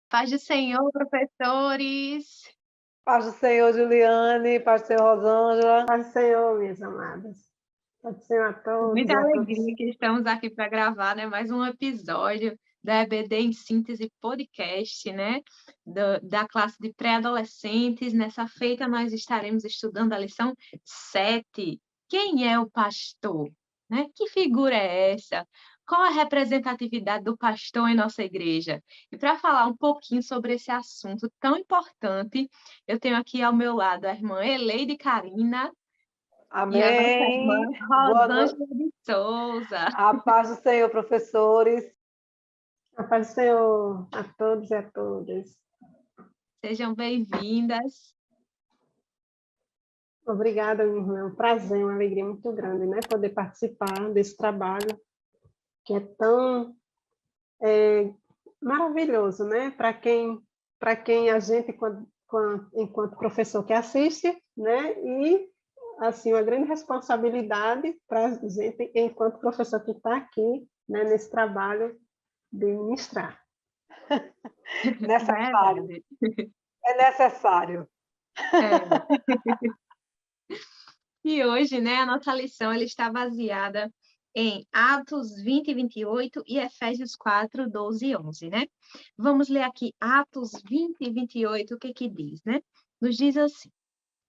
Paz do Senhor, professores. Paz do Senhor, Juliane, paz do Senhor, Rosângela. Paz do Senhor, minhas amadas. Paz do Senhor a todos Muita e a todas. alegria que estamos aqui para gravar, né, mais um episódio da EBD em Síntese Podcast, né, da classe de pré-adolescentes. Nessa feita, nós estaremos estudando a lição 7. Quem é o pastor? Né? Que figura é essa? Qual a representatividade do pastor em nossa igreja? E para falar um pouquinho sobre esse assunto tão importante, eu tenho aqui ao meu lado a irmã Eleide Carina, e a nossa irmã Amém. Boa noite. Rosângela de Souza. A paz do Senhor, professores. A paz do Senhor a todos e a todas. Sejam bem-vindas. Obrigada, minha irmã. É um prazer, uma alegria muito grande, né? Poder participar desse trabalho que é tão maravilhoso, né? Para quem a gente, enquanto professor que assiste, né? E, assim, uma grande responsabilidade para a gente, enquanto professor que está aqui, né? Nesse trabalho de ministrar. Necessário. Verdade. É necessário. É. E hoje, né, a nossa lição ela está baseada em Atos 20 e 28 e Efésios 4, 12 e 11, né? Vamos ler aqui Atos 20 e 28, o que que diz, né? Nos diz assim: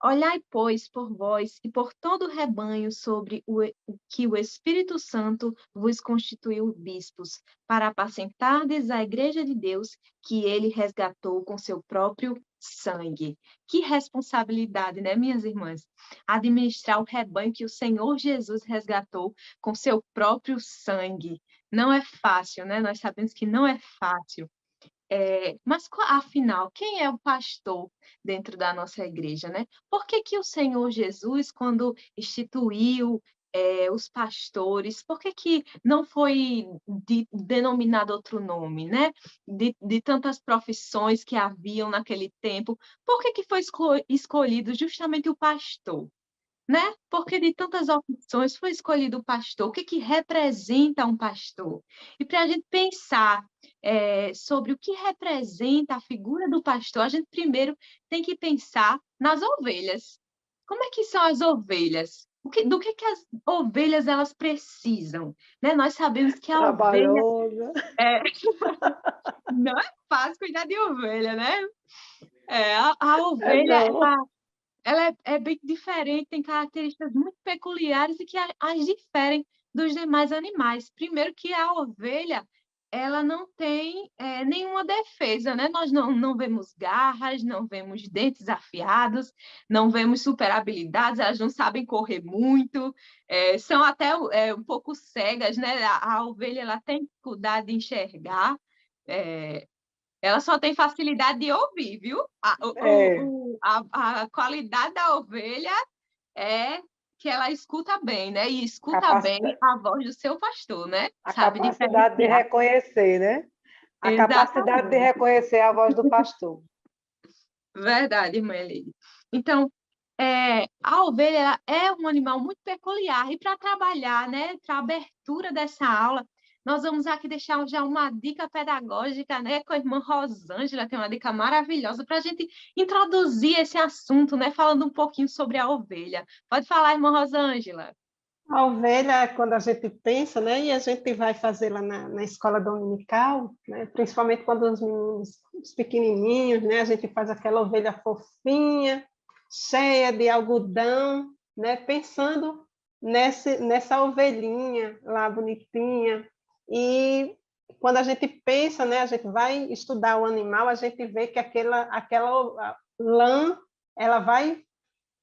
Olhai, pois, por vós e por todo o rebanho sobre o que o Espírito Santo vos constituiu bispos, para apacentardes a igreja de Deus, que ele resgatou com seu próprio sangue. Que responsabilidade, né, minhas irmãs? Administrar o rebanho que o Senhor Jesus resgatou com seu próprio sangue. Não é fácil, né? Nós sabemos que não é fácil. Mas, afinal, quem é o pastor dentro da nossa igreja, né? Por que que o Senhor Jesus, quando instituiu os pastores, por que que não foi denominado outro nome, né? De tantas profissões que haviam naquele tempo, por que que foi escolhido justamente o pastor? Né? Porque de tantas opções foi escolhido o pastor. O que que representa um pastor? E para a gente pensar sobre o que representa a figura do pastor, a gente primeiro tem que pensar nas ovelhas. Como é que são as ovelhas? Do que as ovelhas elas precisam? Né? Nós sabemos que a ovelha Trabalhosa. não é fácil cuidar de ovelha, né? A ovelha, Não. ela é bem diferente, tem características muito peculiares e que as diferem dos demais animais. Primeiro que a ovelha, ela não tem nenhuma defesa, né? Nós não vemos garras, não vemos dentes afiados, não vemos super habilidades, elas não sabem correr muito, são até um pouco cegas, né? A ovelha, ela tem dificuldade de enxergar, ela só tem facilidade de ouvir, viu? A qualidade da ovelha é que ela escuta bem, né? E escuta bem a voz do seu pastor, né? A Sabe capacidade de diferenciar. reconhecer, né? A capacidade de Exatamente. reconhecer a voz do pastor. Verdade, irmã Elide. Então, a ovelha ela é um animal muito peculiar. E para trabalhar, né, para a abertura dessa aula, nós vamos aqui deixar já uma dica pedagógica, né, com a irmã Rosângela, tem uma dica maravilhosa para a gente introduzir esse assunto, né, falando um pouquinho sobre a ovelha. Pode falar, irmã Rosângela. A ovelha, quando a gente pensa, né, e a gente vai fazer lá na escola dominical, né, principalmente quando os meninos, os pequenininhos, né, a gente faz aquela ovelha fofinha, cheia de algodão, né, pensando nessa ovelhinha lá bonitinha. E quando a gente pensa, né, a gente vai estudar o animal, a gente vê que aquela lã, ela vai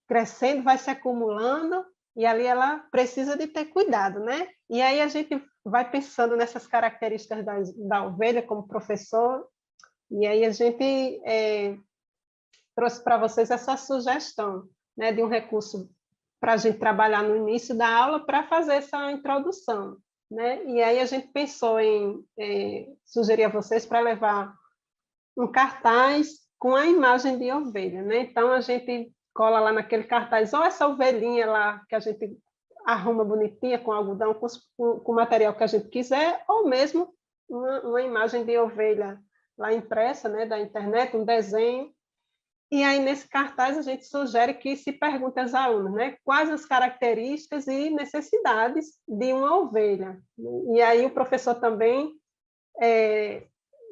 crescendo, vai se acumulando, e ali ela precisa de ter cuidado, né? E aí a gente vai pensando nessas características da ovelha como professor, e aí a gente trouxe para vocês essa sugestão, né, de um recurso para a gente trabalhar no início da aula para fazer essa introdução, né? E aí a gente pensou em sugerir a vocês para levar um cartaz com a imagem de ovelha, né? Então a gente cola lá naquele cartaz, ou essa ovelhinha lá que a gente arruma bonitinha com algodão, com o material que a gente quiser, ou mesmo uma imagem de ovelha lá impressa, né, da internet, um desenho. E aí, nesse cartaz, a gente sugere que se pergunte aos alunos, né, quais as características e necessidades de uma ovelha. E aí o professor também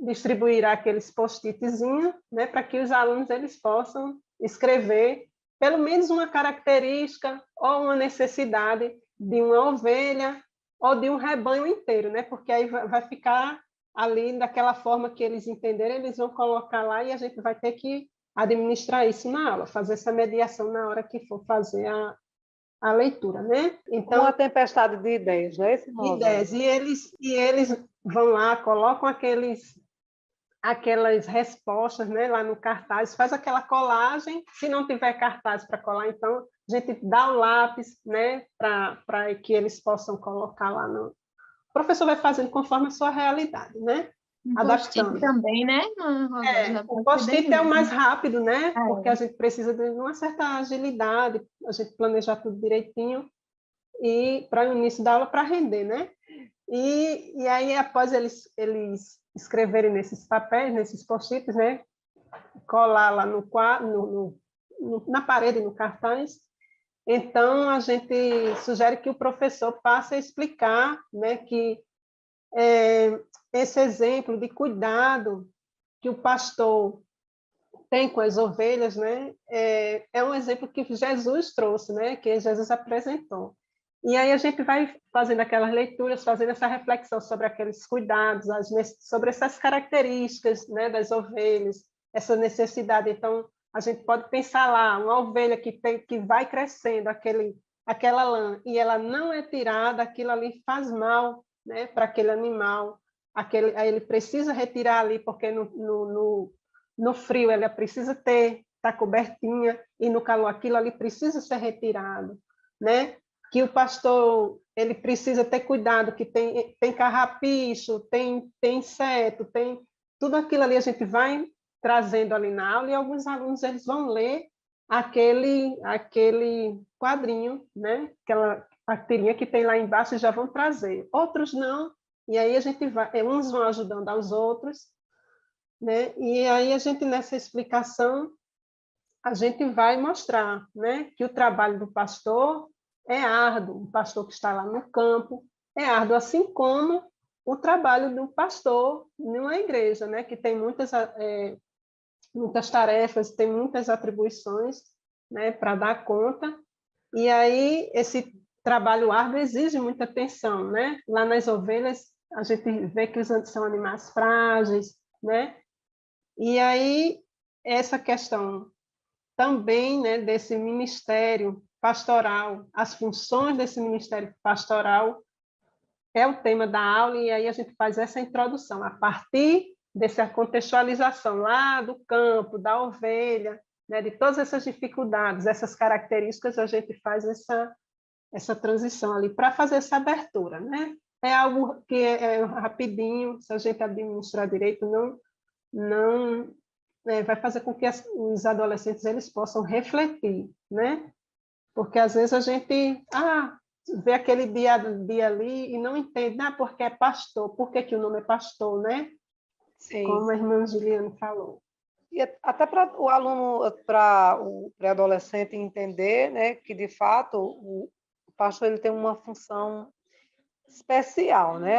distribuirá aqueles post-itzinhos, né, para que os alunos eles possam escrever pelo menos uma característica ou uma necessidade de uma ovelha ou de um rebanho inteiro, né, porque aí vai ficar ali daquela forma que eles entenderem, eles vão colocar lá e a gente vai ter que administrar isso na aula, fazer essa mediação na hora que for fazer a leitura, né? Então, uma tempestade de ideias, não é esse modo? Ideias, e eles vão lá, colocam aquelas respostas, né, lá no cartaz, faz aquela colagem, se não tiver cartaz para colar, então a gente dá o lápis, né, para que eles possam colocar lá no... O professor vai fazendo conforme a sua realidade, né? Adaptando. Também, né? O post-it é o mais rápido, né? Porque a gente precisa de uma certa agilidade, a gente planejar tudo direitinho e para o início da aula para render, né? E aí, após eles escreverem nesses papéis, nesses post-its, né? Colar lá na parede, no cartaz, então a gente sugere que o professor passe a explicar, né, que esse exemplo de cuidado que o pastor tem com as ovelhas, né, é um exemplo que Jesus trouxe, né, que Jesus apresentou. E aí a gente vai fazendo aquelas leituras, fazendo essa reflexão sobre aqueles cuidados, sobre essas características, né, das ovelhas, essa necessidade. Então, a gente pode pensar lá, uma ovelha que vai crescendo, aquela lã, e ela não é tirada, aquilo ali faz mal, né, para aquele animal. Aí ele precisa retirar ali, porque no frio ela precisa estar cobertinha, e no calor aquilo ali precisa ser retirado, né? Que o pastor ele precisa ter cuidado, que tem carrapicho, tem inseto, tem tudo aquilo ali a gente vai trazendo ali na aula, e alguns alunos eles vão ler aquele quadrinho, né? Aquela carteirinha que tem lá embaixo e já vão trazer. Outros não, e aí a gente vai, uns vão ajudando aos outros, né? E aí a gente, nessa explicação, a gente vai mostrar, né, que o trabalho do pastor é árduo, o pastor que está lá no campo é árduo, assim como o trabalho do pastor numa igreja, né, que tem muitas tarefas, tem muitas atribuições, né, para dar conta, e aí esse trabalho árduo exige muita atenção, né? Lá nas ovelhas a gente vê que são animais frágeis, né? E aí essa questão também, né, desse ministério pastoral, as funções desse ministério pastoral é o tema da aula, e aí a gente faz essa introdução, a partir dessa contextualização lá do campo, da ovelha, né, de todas essas dificuldades, essas características, a gente faz essa transição ali para fazer essa abertura, né? É algo que é rapidinho, se a gente administrar direito, não vai fazer com que os adolescentes eles possam refletir, né? Porque às vezes a gente vê aquele dia ali e não entende, porque é pastor, por que o nome é pastor, né? Sim. Como a irmã Juliana falou. E até para o aluno, para o pré-adolescente entender, né, que de fato o pastor ele tem uma função especial, né,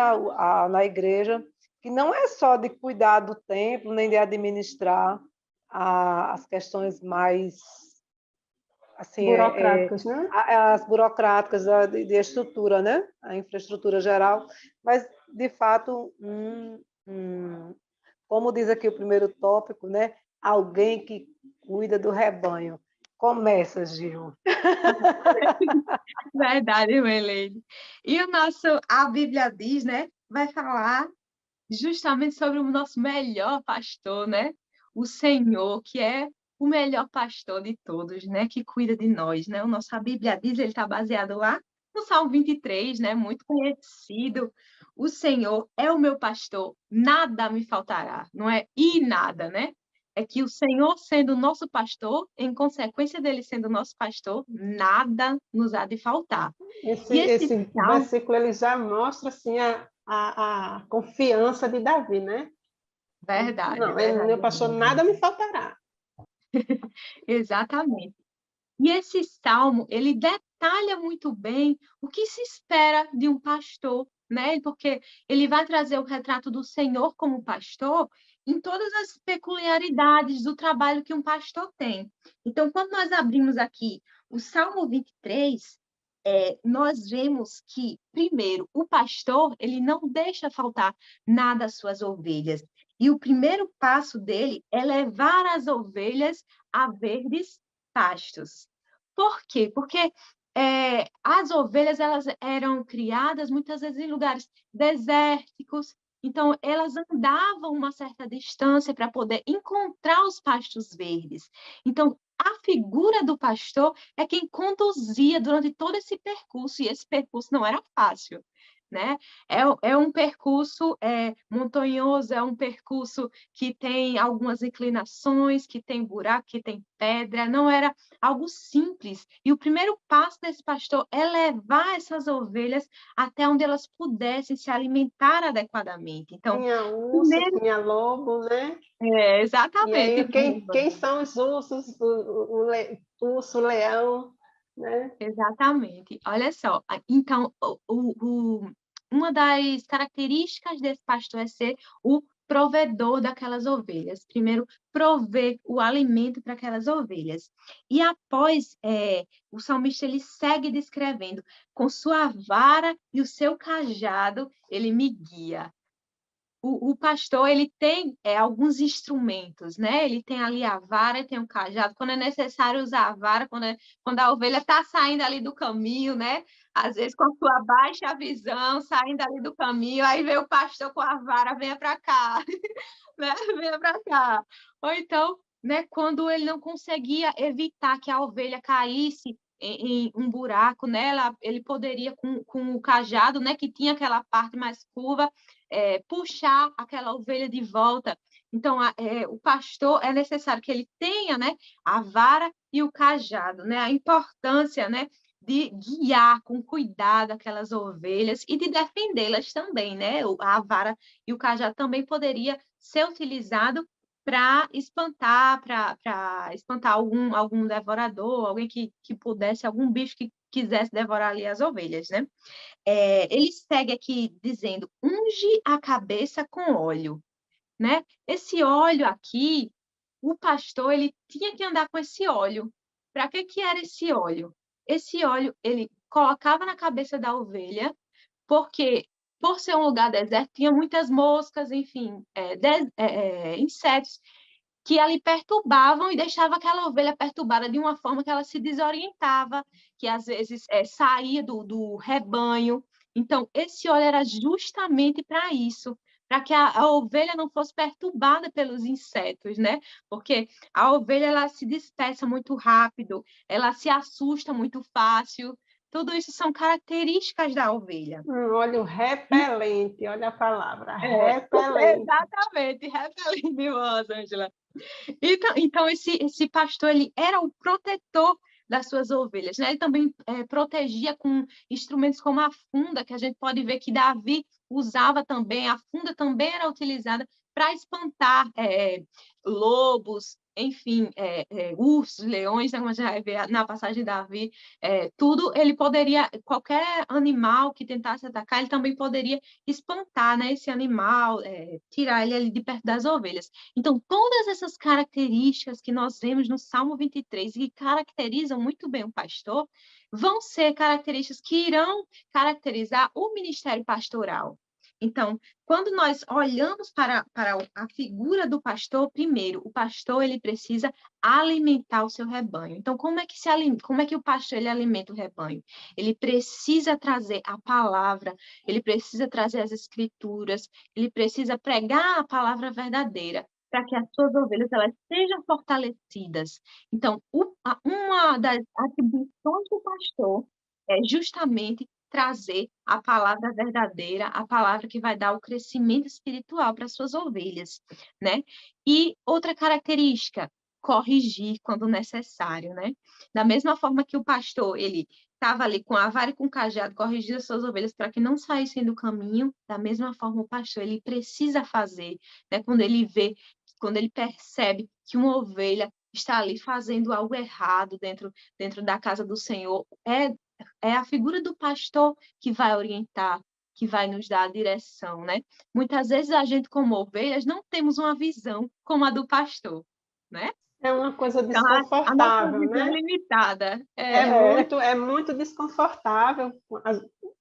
na igreja, que não é só de cuidar do templo, nem de administrar as questões mais assim, burocráticas, né? As burocráticas de estrutura, né, a infraestrutura geral, mas de fato como diz aqui o primeiro tópico, né, alguém que cuida do rebanho. Começa, Gil. Verdade, Melene. E a Bíblia diz, né, vai falar justamente sobre o nosso melhor pastor, né? O Senhor, que é o melhor pastor de todos, né? Que cuida de nós, né? A Bíblia diz, ele está baseado lá no Salmo 23, né? Muito conhecido. O Senhor é o meu pastor, nada me faltará. Não é e nada, né? É que o Senhor sendo o nosso pastor, em consequência dele sendo o nosso pastor, nada nos há de faltar. Esse versículo ele já mostra assim, a confiança de Davi, né? Verdade, Não, meu verdade. pastor, nada me faltará. Exatamente. E esse salmo, ele detalha muito bem o que se espera de um pastor, né? Porque ele vai trazer o retrato do Senhor como pastor em todas as peculiaridades do trabalho que um pastor tem. Então, quando nós abrimos aqui o Salmo 23, nós vemos que, primeiro, o pastor, ele não deixa faltar nada às suas ovelhas. E o primeiro passo dele é levar as ovelhas a verdes pastos. Por quê? Porque as ovelhas elas eram criadas muitas vezes em lugares desérticos, então elas andavam uma certa distância para poder encontrar os pastos verdes. Então, a figura do pastor é quem conduzia durante todo esse percurso, e esse percurso não era fácil, né? É um percurso montanhoso, é um percurso que tem algumas inclinações, que tem buraco, que tem pedra, não era algo simples. E o primeiro passo desse pastor é levar essas ovelhas até onde elas pudessem se alimentar adequadamente. Então, Tinha urso, primeiro, tinha lobo, né? E exatamente. aí, quem são os ursos? Urso, leão, né? Exatamente. Olha só, então, uma das características desse pastor é ser o provedor daquelas ovelhas. Primeiro, prover o alimento para aquelas ovelhas. E após, o salmista ele segue descrevendo: com sua vara e o seu cajado, ele me guia. O pastor ele tem alguns instrumentos, né? Ele tem ali a vara, tem o cajado. Quando é necessário usar a vara, quando a ovelha está saindo ali do caminho, né? Às vezes com a sua baixa visão, saindo ali do caminho, aí vem o pastor com a vara, venha para cá, né? Venha para cá. Ou então, né? Quando ele não conseguia evitar que a ovelha caísse em um buraco, né? Ele poderia com o cajado, né? Que tinha aquela parte mais curva, puxar aquela ovelha de volta. Então, o pastor é necessário que ele tenha, né, a vara e o cajado, né, a importância, né, de guiar com cuidado aquelas ovelhas e de defendê-las também, né? A vara e o cajado também poderia ser utilizado para espantar algum devorador, alguém que pudesse, algum bicho que quisesse devorar ali as ovelhas, né? Ele segue aqui dizendo: unge a cabeça com óleo, né? Esse óleo aqui, o pastor ele tinha que andar com esse óleo. Para que era esse óleo? Esse óleo ele colocava na cabeça da ovelha, porque por ser um lugar deserto tinha muitas moscas, enfim, insetos que ali perturbavam e deixava aquela ovelha perturbada de uma forma que ela se desorientava, que às vezes saía do rebanho. Então, esse óleo era justamente para isso, para que a ovelha não fosse perturbada pelos insetos, né? Porque a ovelha ela se dispersa muito rápido, ela se assusta muito fácil. Tudo isso são características da ovelha. Óleo repelente, olha a palavra, repelente. Exatamente, repelente, Rosângela. Então esse pastor ele era o protetor das suas ovelhas, né? Ele também protegia com instrumentos como a funda, que a gente pode ver que Davi usava também. A funda também era utilizada para espantar lobos, enfim, ursos, leões, né? Como a gente vai ver na passagem de Davi, tudo ele poderia, qualquer animal que tentasse atacar, ele também poderia espantar, né, esse animal, tirar ele ali de perto das ovelhas. Então, todas essas características que nós vemos no Salmo 23 e que caracterizam muito bem o pastor, vão ser características que irão caracterizar o ministério pastoral. Então, quando nós olhamos para a figura do pastor, primeiro, o pastor ele precisa alimentar o seu rebanho. Então, como é que o pastor ele alimenta o rebanho? Ele precisa trazer a palavra, ele precisa trazer as escrituras, ele precisa pregar a palavra verdadeira, para que as suas ovelhas elas sejam fortalecidas. Então, uma das atribuições do pastor é justamente trazer a palavra verdadeira, a palavra que vai dar o crescimento espiritual para as suas ovelhas, né? E outra característica, corrigir quando necessário, né? Da mesma forma que o pastor, ele estava ali com a vara e com o cajado, corrigindo as suas ovelhas para que não saíssem do caminho. Da mesma forma, o pastor, ele precisa fazer, né? Quando ele vê, quando ele percebe que uma ovelha está ali fazendo algo errado dentro da casa do Senhor, é a figura do pastor que vai orientar, que vai nos dar a direção, né? Muitas vezes a gente, como ovelhas, não temos uma visão como a do pastor, né? É uma coisa Então, a nossa desconfortável, visão é né? limitada. É, É muito desconfortável,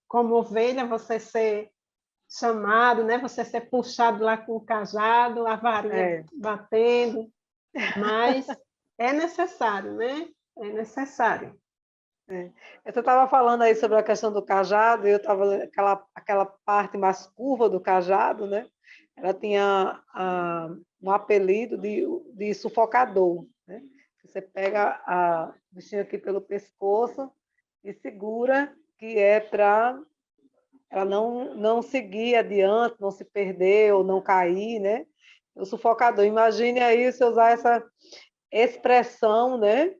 como ovelha, você ser chamado, né? Você ser puxado lá com o cajado, a varinha é. batendo, mas é necessário, né? É necessário. Eu estava falando aí sobre a questão do cajado, e eu estava aquela parte mais curva do cajado, né? Ela tinha um apelido de sufocador, né? Você pega o bichinho aqui pelo pescoço e segura, que é para ela não seguir adiante, não se perder ou não cair, né? O sufocador. Imagine aí você usar essa expressão, né?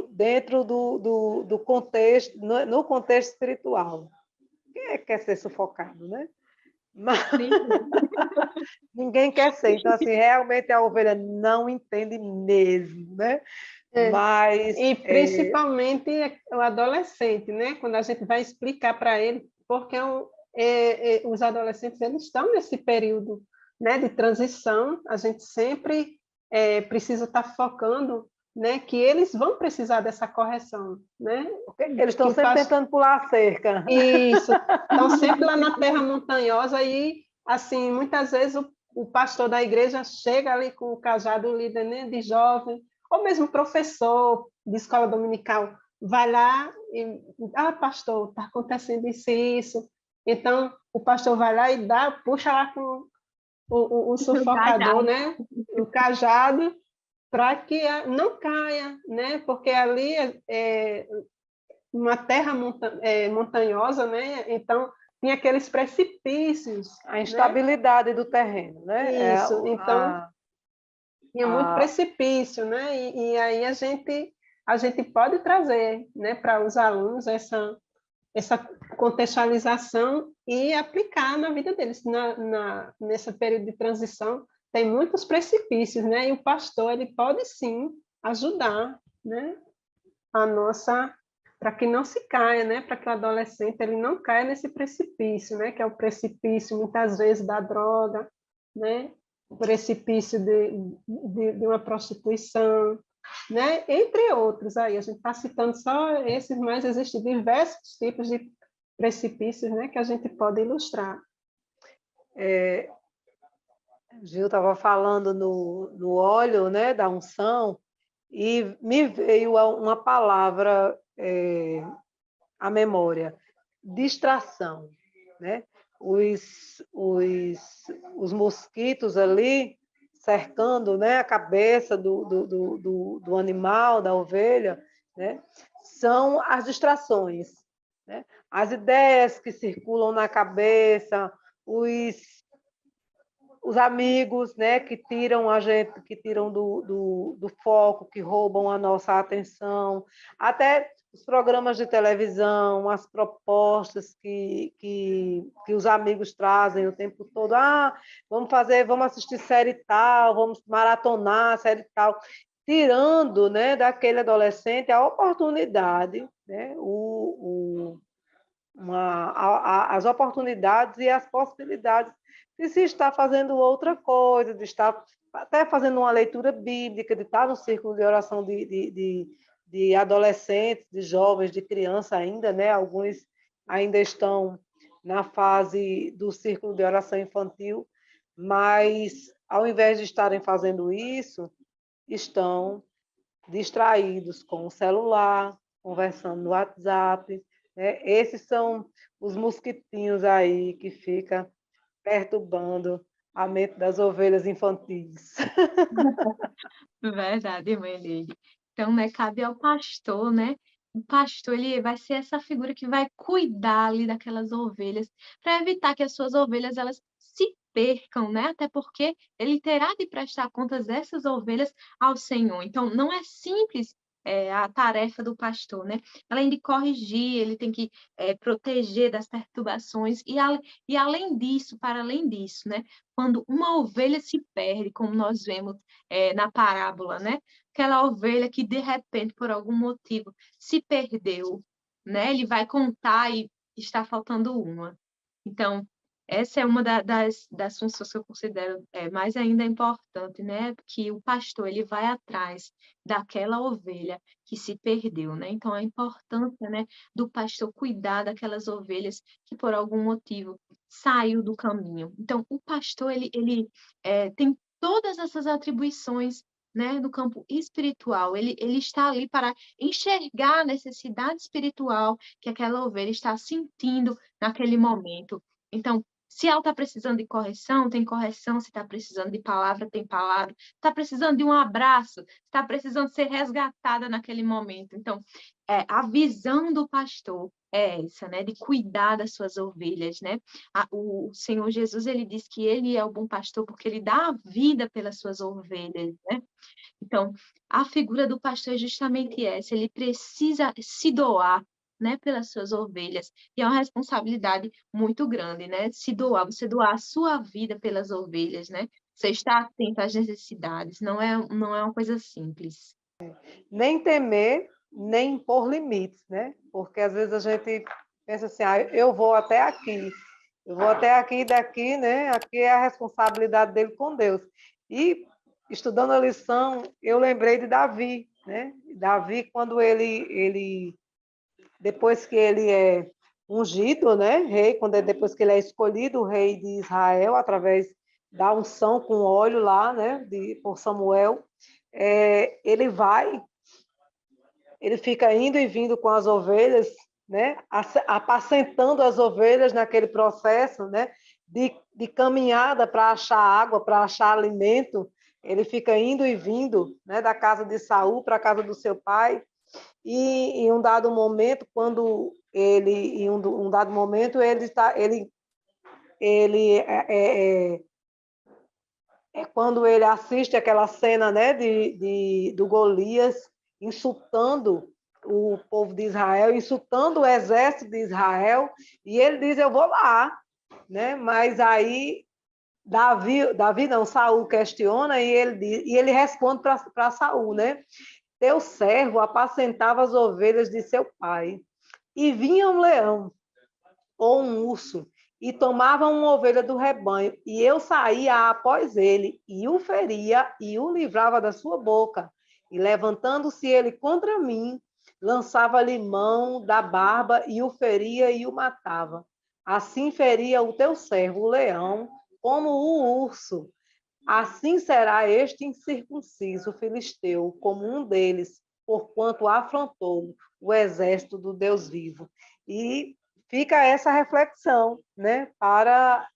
Dentro do contexto, no contexto espiritual. Quem é que quer ser sufocado, né? Mas ninguém quer ser. Então, assim, realmente a ovelha não entende mesmo, né? É. Mas E principalmente o adolescente, né? Quando a gente vai explicar para ele, porque os adolescentes eles estão nesse período, né, de transição, a gente sempre precisa estar focando, né, que eles vão precisar dessa correção, né? eles estão Que sempre tentando pular a cerca. Isso, estão sempre lá na terra montanhosa e, assim, muitas vezes o pastor da igreja chega ali com o cajado, o líder, né, de jovem, ou mesmo professor de escola dominical, vai lá e, pastor, está acontecendo isso e isso. Então, o pastor vai lá e puxa lá com o sufocador, né, o cajado, para que não caia, né, porque ali uma terra montanhosa, né? Então tinha aqueles precipícios, A né? instabilidade do terreno, né? Isso, então tinha muito precipício, né? E aí a gente pode trazer, né, para os alunos essa contextualização e aplicar na vida deles. Nesse período de transição, tem muitos precipícios, né? E o pastor ele pode sim ajudar, né? A nossa, para que não se caia, né? Para que o adolescente ele não caia nesse precipício, né? Que é o precipício muitas vezes da droga, né? O precipício de uma prostituição, né? Entre outros aí, a gente está citando só esses, mas existem diversos tipos de precipícios, né? Que a gente pode ilustrar. Gil estava falando no óleo, né, da unção, e me veio uma palavra à memória: distração, né? Os mosquitos ali cercando, né, a cabeça do animal, da ovelha, né, são as distrações, né? As ideias que circulam na cabeça, os amigos, né, que tiram a gente, que tiram do foco, que roubam a nossa atenção, até os programas de televisão, as propostas que os amigos trazem o tempo todo. Vamos assistir série tal, vamos maratonar série tal, tirando, né, daquele adolescente a oportunidade, né, as oportunidades e as possibilidades de se estar fazendo outra coisa, de estar até fazendo uma leitura bíblica, de estar no círculo de oração de adolescentes, de jovens, de criança ainda, né? Alguns ainda estão na fase do círculo de oração infantil, mas ao invés de estarem fazendo isso, estão distraídos com o celular, conversando no WhatsApp, né? Esses são os mosquitinhos aí que ficam perturbando a mente das ovelhas infantis. Verdade, mãe dele. Então, né, cabe ao pastor, né? O pastor, ele vai ser essa figura que vai cuidar ali daquelas ovelhas, para evitar que as suas ovelhas, elas se percam, né? Até porque ele terá de prestar contas dessas ovelhas ao Senhor. Então, não é simples a tarefa do pastor, né? Além de corrigir, ele tem que proteger das perturbações, e além disso, para além disso, né? Quando uma ovelha se perde, como nós vemos na parábola, né? Aquela ovelha que, de repente, por algum motivo, se perdeu, né? Ele vai contar e está faltando uma. Então, essa é uma das funções que eu considero mais ainda importante, né? Que o pastor ele vai atrás daquela ovelha que se perdeu, né? Então, a importância, né, do pastor cuidar daquelas ovelhas que por algum motivo saiu do caminho. Então, o pastor ele tem todas essas atribuições, né, no campo espiritual. Ele está ali para enxergar a necessidade espiritual que aquela ovelha está sentindo naquele momento. Então, se ela está precisando de correção, tem correção. Se está precisando de palavra, tem palavra. Está precisando de um abraço, está precisando ser resgatada naquele momento. Então, a visão do pastor é essa, né? De cuidar das suas ovelhas, né? O Senhor Jesus, ele diz que ele é o bom pastor porque ele dá a vida pelas suas ovelhas, né? Então, a figura do pastor é justamente essa. Ele precisa se doar, né, pelas suas ovelhas. E é uma responsabilidade muito grande, né? Se doar, você doar a sua vida pelas ovelhas, né? Você está atento às necessidades, não é uma coisa simples. Nem temer, nem impor limites, né? Porque às vezes a gente pensa assim, eu vou até aqui, eu vou até aqui e daqui, né? Aqui é a responsabilidade dele com Deus. E estudando a lição, eu lembrei de Davi, né? Davi, quando ele depois que ele é ungido, né, rei, depois que ele é escolhido rei de Israel, através da unção com óleo lá, né, por Samuel, ele fica indo e vindo com as ovelhas, né, apacentando as ovelhas naquele processo, né, de caminhada para achar água, para achar alimento. Ele fica indo e vindo, né, da casa de Saul para a casa do seu pai. E em um dado momento, quando ele assiste aquela cena, né, do Golias insultando o povo de Israel, insultando o exército de Israel, e ele diz, eu vou lá, né? Mas aí Davi não, Saul questiona e ele responde para Saul, né? Teu servo apacentava as ovelhas de seu pai, e vinha um leão ou um urso e tomava uma ovelha do rebanho, e eu saía após ele, e o feria, e o livrava da sua boca. E levantando-se ele contra mim, lançava-lhe mão da barba, e o feria e o matava. Assim feria o teu servo, o leão, como o urso. Assim será este incircunciso filisteu, como um deles, porquanto afrontou o exército do Deus vivo. E fica essa reflexão, né, para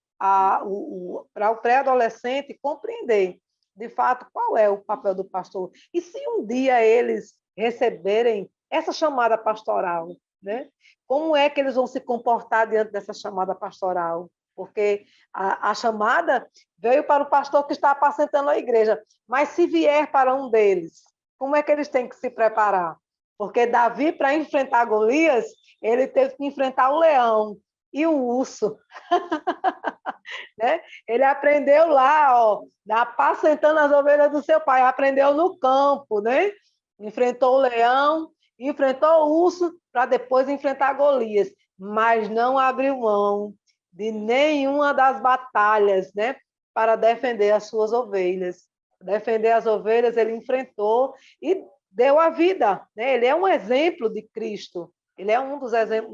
o pré-adolescente compreender, de fato, qual é o papel do pastor. E se um dia eles receberem essa chamada pastoral, né, como é que eles vão se comportar diante dessa chamada pastoral? Porque a chamada veio para o pastor que está apacentando a igreja, mas se vier para um deles, como é que eles têm que se preparar? Porque Davi, para enfrentar Golias, ele teve que enfrentar o leão e o urso. Né? Ele aprendeu lá, ó, apacentando as ovelhas do seu pai, aprendeu no campo, né? Enfrentou o leão, enfrentou o urso, para depois enfrentar Golias, mas não abriu mão de nenhuma das batalhas, né? Para defender as suas ovelhas. Defender as ovelhas, ele enfrentou e deu a vida, né? Ele é um exemplo de Cristo. Ele é um dos exemplos,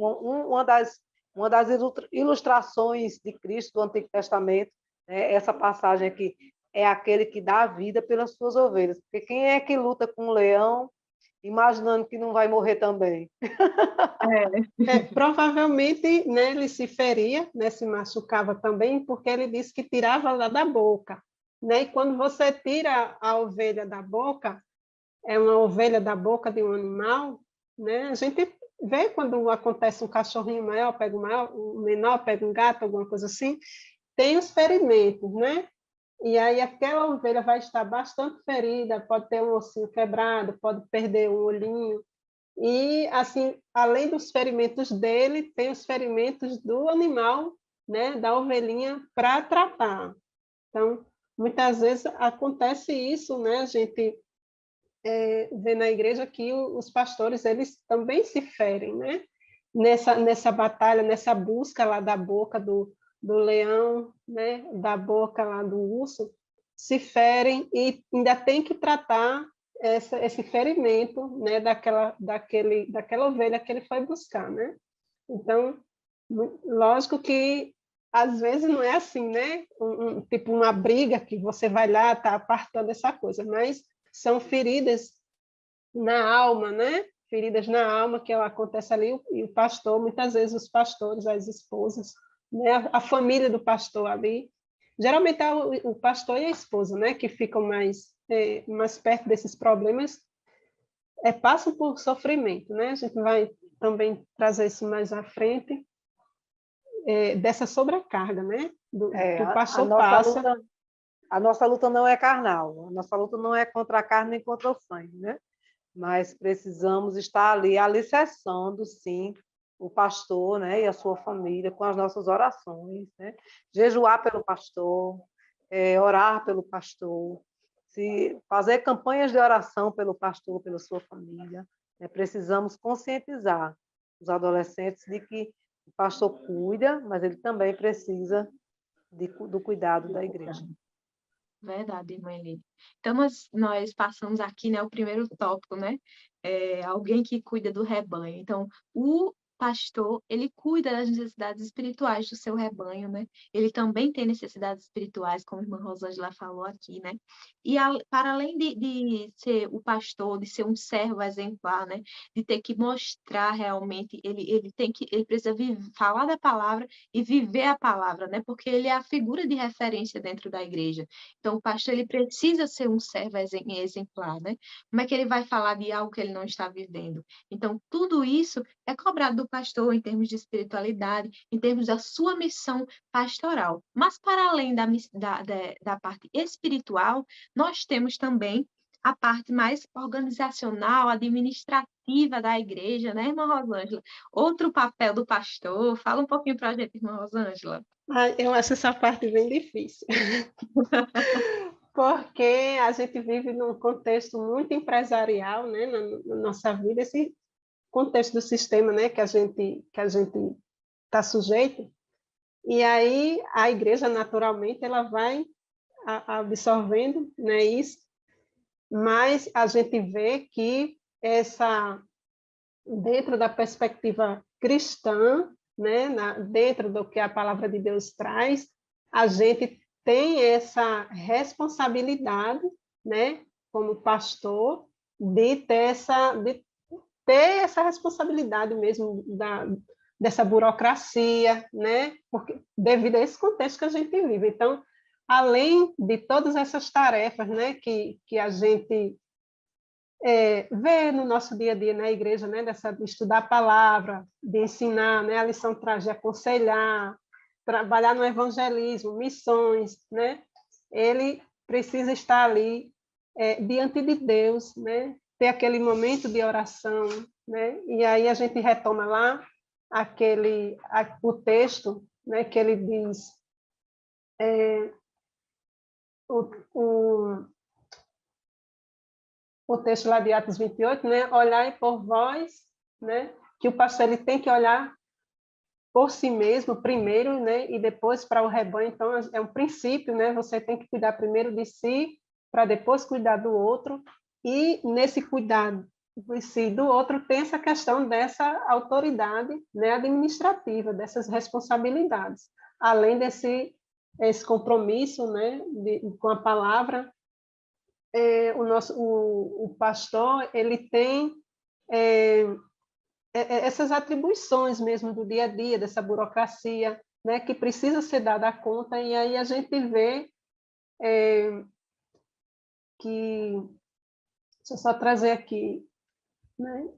uma das ilustrações de Cristo do Antigo Testamento, né? Essa passagem aqui é aquele que dá a vida pelas suas ovelhas. Porque quem é que luta com um leão imaginando que não vai morrer também? Provavelmente, né, ele se feria, né, se machucava também, porque ele disse que tirava lá da boca. Né? E quando você tira a ovelha da boca, é uma ovelha da boca de um animal, né? A gente vê quando acontece um cachorrinho maior, pega um menor, pega um gato, alguma coisa assim, tem os ferimentos, né? e aí aquela ovelha vai estar bastante ferida, pode ter um ossinho quebrado, pode perder um olhinho, e assim, além dos ferimentos dele, tem os ferimentos do animal, né, da ovelhinha para tratar. Então, muitas vezes acontece isso, né, a gente vê na igreja que os pastores eles também se ferem, né? Nessa batalha, nessa busca lá da boca do leão, né? Da boca lá do urso, se ferem e ainda tem que tratar esse ferimento, né? Daquela ovelha que ele foi buscar, né? Então, lógico que às vezes não é assim, né? Tipo uma briga que você vai lá, tá apartando essa coisa, mas são feridas na alma, né? Feridas na alma que acontece ali, e o pastor, muitas vezes os pastores, as esposas, né? A família do pastor ali, geralmente é o pastor e a esposa, né? Que ficam mais perto desses problemas, passam por sofrimento, né? A gente vai também trazer isso mais à frente, dessa sobrecarga, né? Que o pastor passa. A nossa luta não é carnal, a nossa luta não é contra a carne nem contra o sangue, né? Mas precisamos estar ali alicerçando, sim, o pastor, né, e a sua família com as nossas orações, né? Jejuar pelo pastor, orar pelo pastor, fazer campanhas de oração pelo pastor, pela sua família, né? Precisamos conscientizar os adolescentes de que o pastor cuida, mas ele também precisa do cuidado da igreja. Verdade, irmã Eli. Então, nós passamos aqui, né, o primeiro tópico, né? Alguém que cuida do rebanho. Então, o pastor, ele cuida das necessidades espirituais do seu rebanho, né? Ele também tem necessidades espirituais, como a irmã Rosângela falou aqui, né? E para além de ser o pastor, de ser um servo exemplar, né? De ter que mostrar realmente, ele precisa falar da palavra e viver a palavra, né? Porque ele é a figura de referência dentro da igreja. Então, o pastor ele precisa ser um servo exemplar, né? Como é que ele vai falar de algo que ele não está vivendo? Então, tudo isso é cobrado do pastor em termos de espiritualidade, em termos da sua missão pastoral. Mas, para além da parte espiritual, nós temos também a parte mais organizacional, administrativa da igreja, né, irmã Rosângela? Outro papel do pastor. Fala um pouquinho para a gente, irmã Rosângela. Eu acho essa parte bem difícil, porque a gente vive num contexto muito empresarial, né, na nossa vida, esse contexto do sistema, né, que a gente está sujeito, e aí a igreja, naturalmente, ela vai absorvendo, né, isso, mas a gente vê que dentro da perspectiva cristã, né, dentro do que a palavra de Deus traz, a gente tem essa responsabilidade, né, como pastor, de ter essa responsabilidade mesmo dessa burocracia, né, porque devido a esse contexto que a gente vive. Então, além de todas essas tarefas, né, que a gente ver no nosso dia a dia na igreja, né, de estudar a palavra, de ensinar, né, a lição traz de aconselhar, trabalhar no evangelismo, missões, né, ele precisa estar ali diante de Deus, né, ter aquele momento de oração, né, e aí a gente retoma lá o texto, né, que ele diz o texto lá de Atos 28, né? Olhai por vós, né? Que o pastor ele tem que olhar por si mesmo primeiro, né? E depois para o rebanho. Então é um princípio, né? Você tem que cuidar primeiro de si para depois cuidar do outro. E nesse cuidado de si e do outro tem essa questão dessa autoridade, né? Administrativa, dessas responsabilidades, além esse compromisso, né? Com a palavra. O pastor ele tem essas atribuições mesmo do dia a dia, dessa burocracia, né, que precisa ser dada conta, e aí a gente vê que, deixa eu só trazer aqui, né,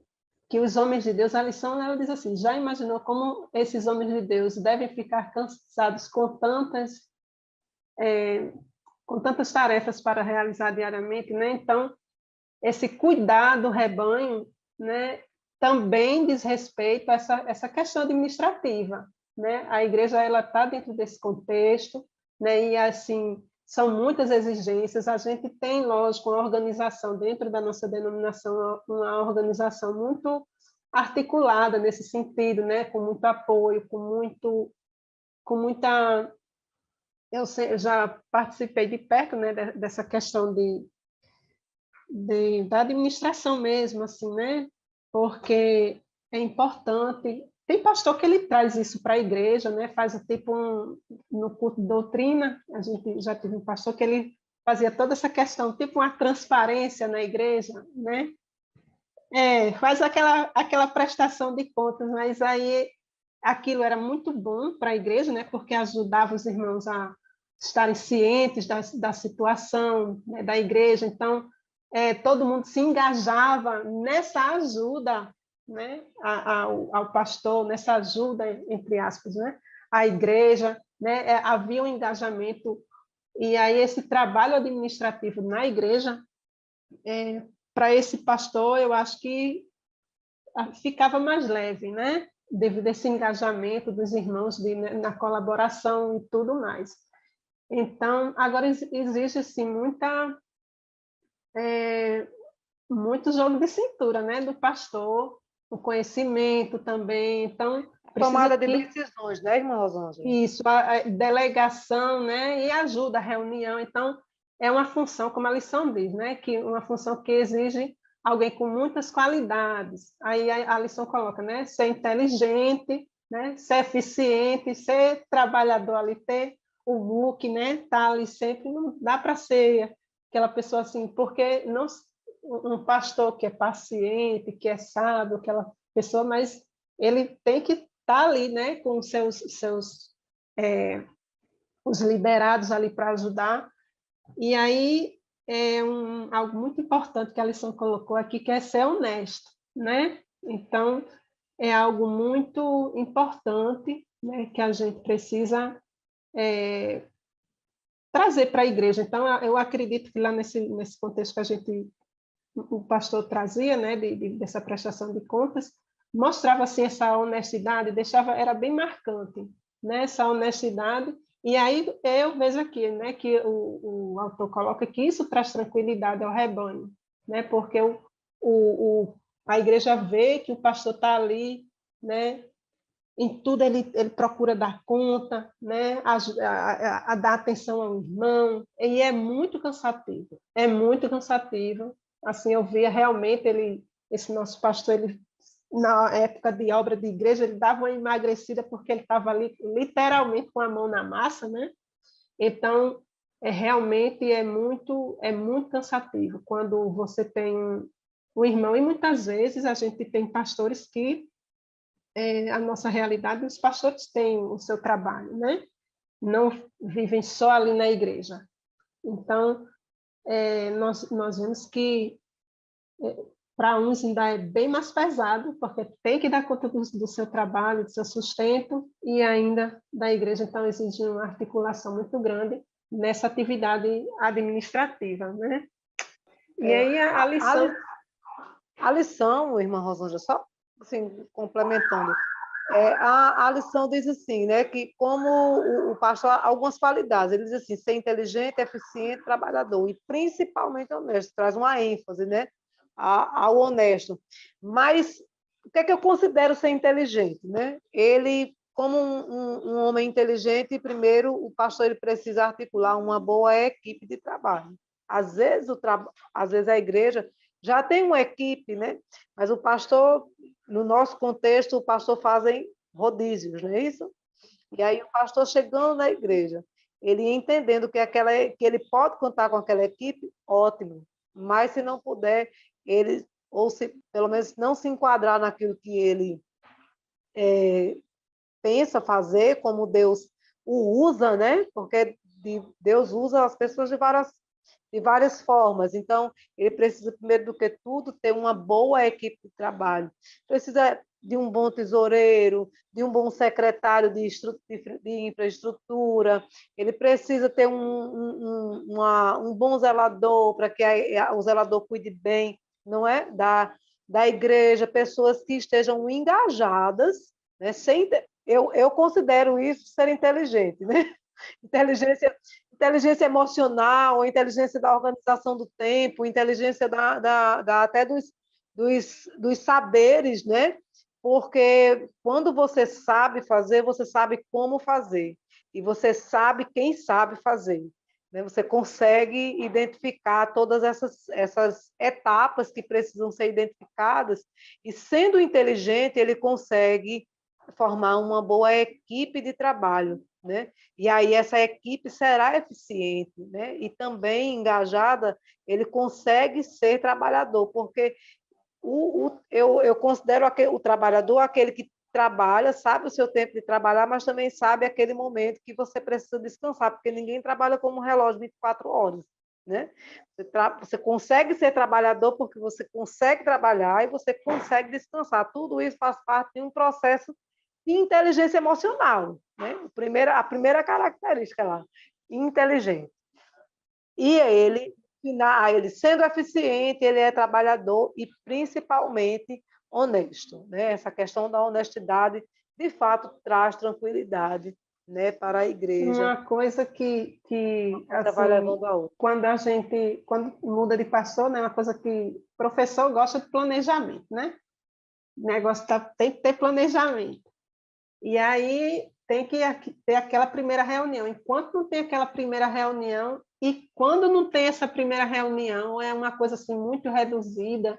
que os homens de Deus, a lição ela diz assim, já imaginou como esses homens de Deus devem ficar cansados com tantas com tantas tarefas para realizar diariamente, né? Então, esse cuidar do rebanho, né, também diz respeito a essa questão administrativa, né? A igreja ela está dentro desse contexto, né? E assim são muitas exigências. A gente tem, lógico, uma organização dentro da nossa denominação, uma organização muito articulada nesse sentido, né? Com muito apoio, com muita. Eu já participei de perto, né? Dessa questão da administração mesmo, assim, né? Porque é importante. Tem pastor que ele traz isso para a igreja, né? Faz tipo no culto de doutrina, a gente já teve um pastor que ele fazia toda essa questão, tipo uma transparência na igreja, né? Faz aquela prestação de contas, mas aí aquilo era muito bom para a igreja, né? Porque ajudava os irmãos a estarem cientes da situação, né, da igreja. Então, todo mundo se engajava nessa ajuda, né, ao pastor, nessa ajuda, entre aspas, né, à igreja, né, havia um engajamento, e aí esse trabalho administrativo na igreja, para esse pastor, eu acho que ficava mais leve, né, devido a esse engajamento dos irmãos na colaboração e tudo mais. Então, agora existe, assim, muito jogo de cintura, né, do pastor, o conhecimento também, então precisa Tomada de decisões, né, irmã Rosângela? isso, a delegação, né, e ajuda a reunião, então é uma função, como a lição diz, né, que uma função que exige alguém com muitas qualidades, aí a lição coloca, né, ser inteligente, né, ser eficiente, ser trabalhador ali, ter o book, né, tá ali sempre, não dá para ser aquela pessoa assim, porque não um pastor que é paciente, que é sábio, aquela pessoa, mas ele tem que estar ali, né, com seus os liderados ali para ajudar. E aí algo muito importante que a lição colocou aqui, que é ser honesto, né? Então, é algo muito importante, né, que a gente precisa trazer para a igreja. Então, eu acredito que lá nesse contexto que o pastor trazia, né, dessa prestação de contas, mostrava assim essa honestidade, era bem marcante, né, essa honestidade. E aí eu vejo aqui, né, que o autor coloca que isso traz tranquilidade ao rebanho, né, porque a igreja vê que o pastor está ali, né, em tudo ele procura dar conta, né, a dar atenção ao irmão, e é muito cansativo. Assim, eu via realmente esse nosso pastor, ele, na época de obra de igreja, ele dava uma emagrecida porque ele estava ali literalmente com a mão na massa, né? Então, realmente é muito cansativo quando você tem um irmão, e muitas vezes a gente tem pastores que a nossa realidade, os pastores têm o seu trabalho, né? Não vivem só ali na igreja. Então, nós vemos que para uns ainda é bem mais pesado, porque tem que dar conta do seu trabalho, do seu sustento, e ainda da igreja, então exige uma articulação muito grande nessa atividade administrativa, né? E aí a lição... A lição, irmã Rosângela, só assim, complementando, a lição diz assim, né, que como o pastor, algumas qualidades, ele diz assim, ser inteligente, eficiente, trabalhador, e principalmente honesto, traz uma ênfase, né, ao honesto. Mas o que é que eu considero ser inteligente, né? Ele, como um homem inteligente, primeiro, o pastor ele precisa articular uma boa equipe de trabalho. Às vezes a igreja já tem uma equipe, né? Mas o pastor, no nosso contexto, o pastor fazem rodízios, não é isso? E aí o pastor chegando na igreja, ele entendendo que ele pode contar com aquela equipe, ótimo. Mas se não puder, ele, ou se pelo menos não se enquadrar naquilo que ele pensa fazer, como Deus o usa, né? Porque Deus usa as pessoas de várias formas. Então, ele precisa, primeiro do que tudo, ter uma boa equipe de trabalho. Precisa de um bom tesoureiro, de um bom secretário de infraestrutura, ele precisa ter um bom zelador, para que o zelador cuide bem, não é? Da igreja, pessoas que estejam engajadas, né? Eu considero isso ser inteligente, né? Inteligência emocional, inteligência da organização do tempo, inteligência até dos saberes, né? Porque quando você sabe fazer, você sabe como fazer. E você sabe quem sabe fazer. Né? Você consegue identificar todas essas etapas que precisam ser identificadas, e sendo inteligente, ele consegue formar uma boa equipe de trabalho. Né? E aí essa equipe será eficiente, né? E também engajada, ele consegue ser trabalhador, porque eu considero o trabalhador aquele que trabalha, sabe o seu tempo de trabalhar, mas também sabe aquele momento que você precisa descansar, porque ninguém trabalha como um relógio 24 horas. Né? Você consegue ser trabalhador porque você consegue trabalhar e você consegue descansar. Tudo isso faz parte de um processo de inteligência emocional. Né? A primeira característica lá, inteligente. E ele sendo eficiente, ele é trabalhador e principalmente honesto. Né? Essa questão da honestidade, de fato, traz tranquilidade, né, para a igreja. Uma coisa que assim, quando muda de pastor, né, uma coisa que o professor gosta de planejamento, né? O negócio tem que ter planejamento. E aí tem que ter aquela primeira reunião. Enquanto não tem aquela primeira reunião, e quando não tem essa primeira reunião, é uma coisa assim muito reduzida,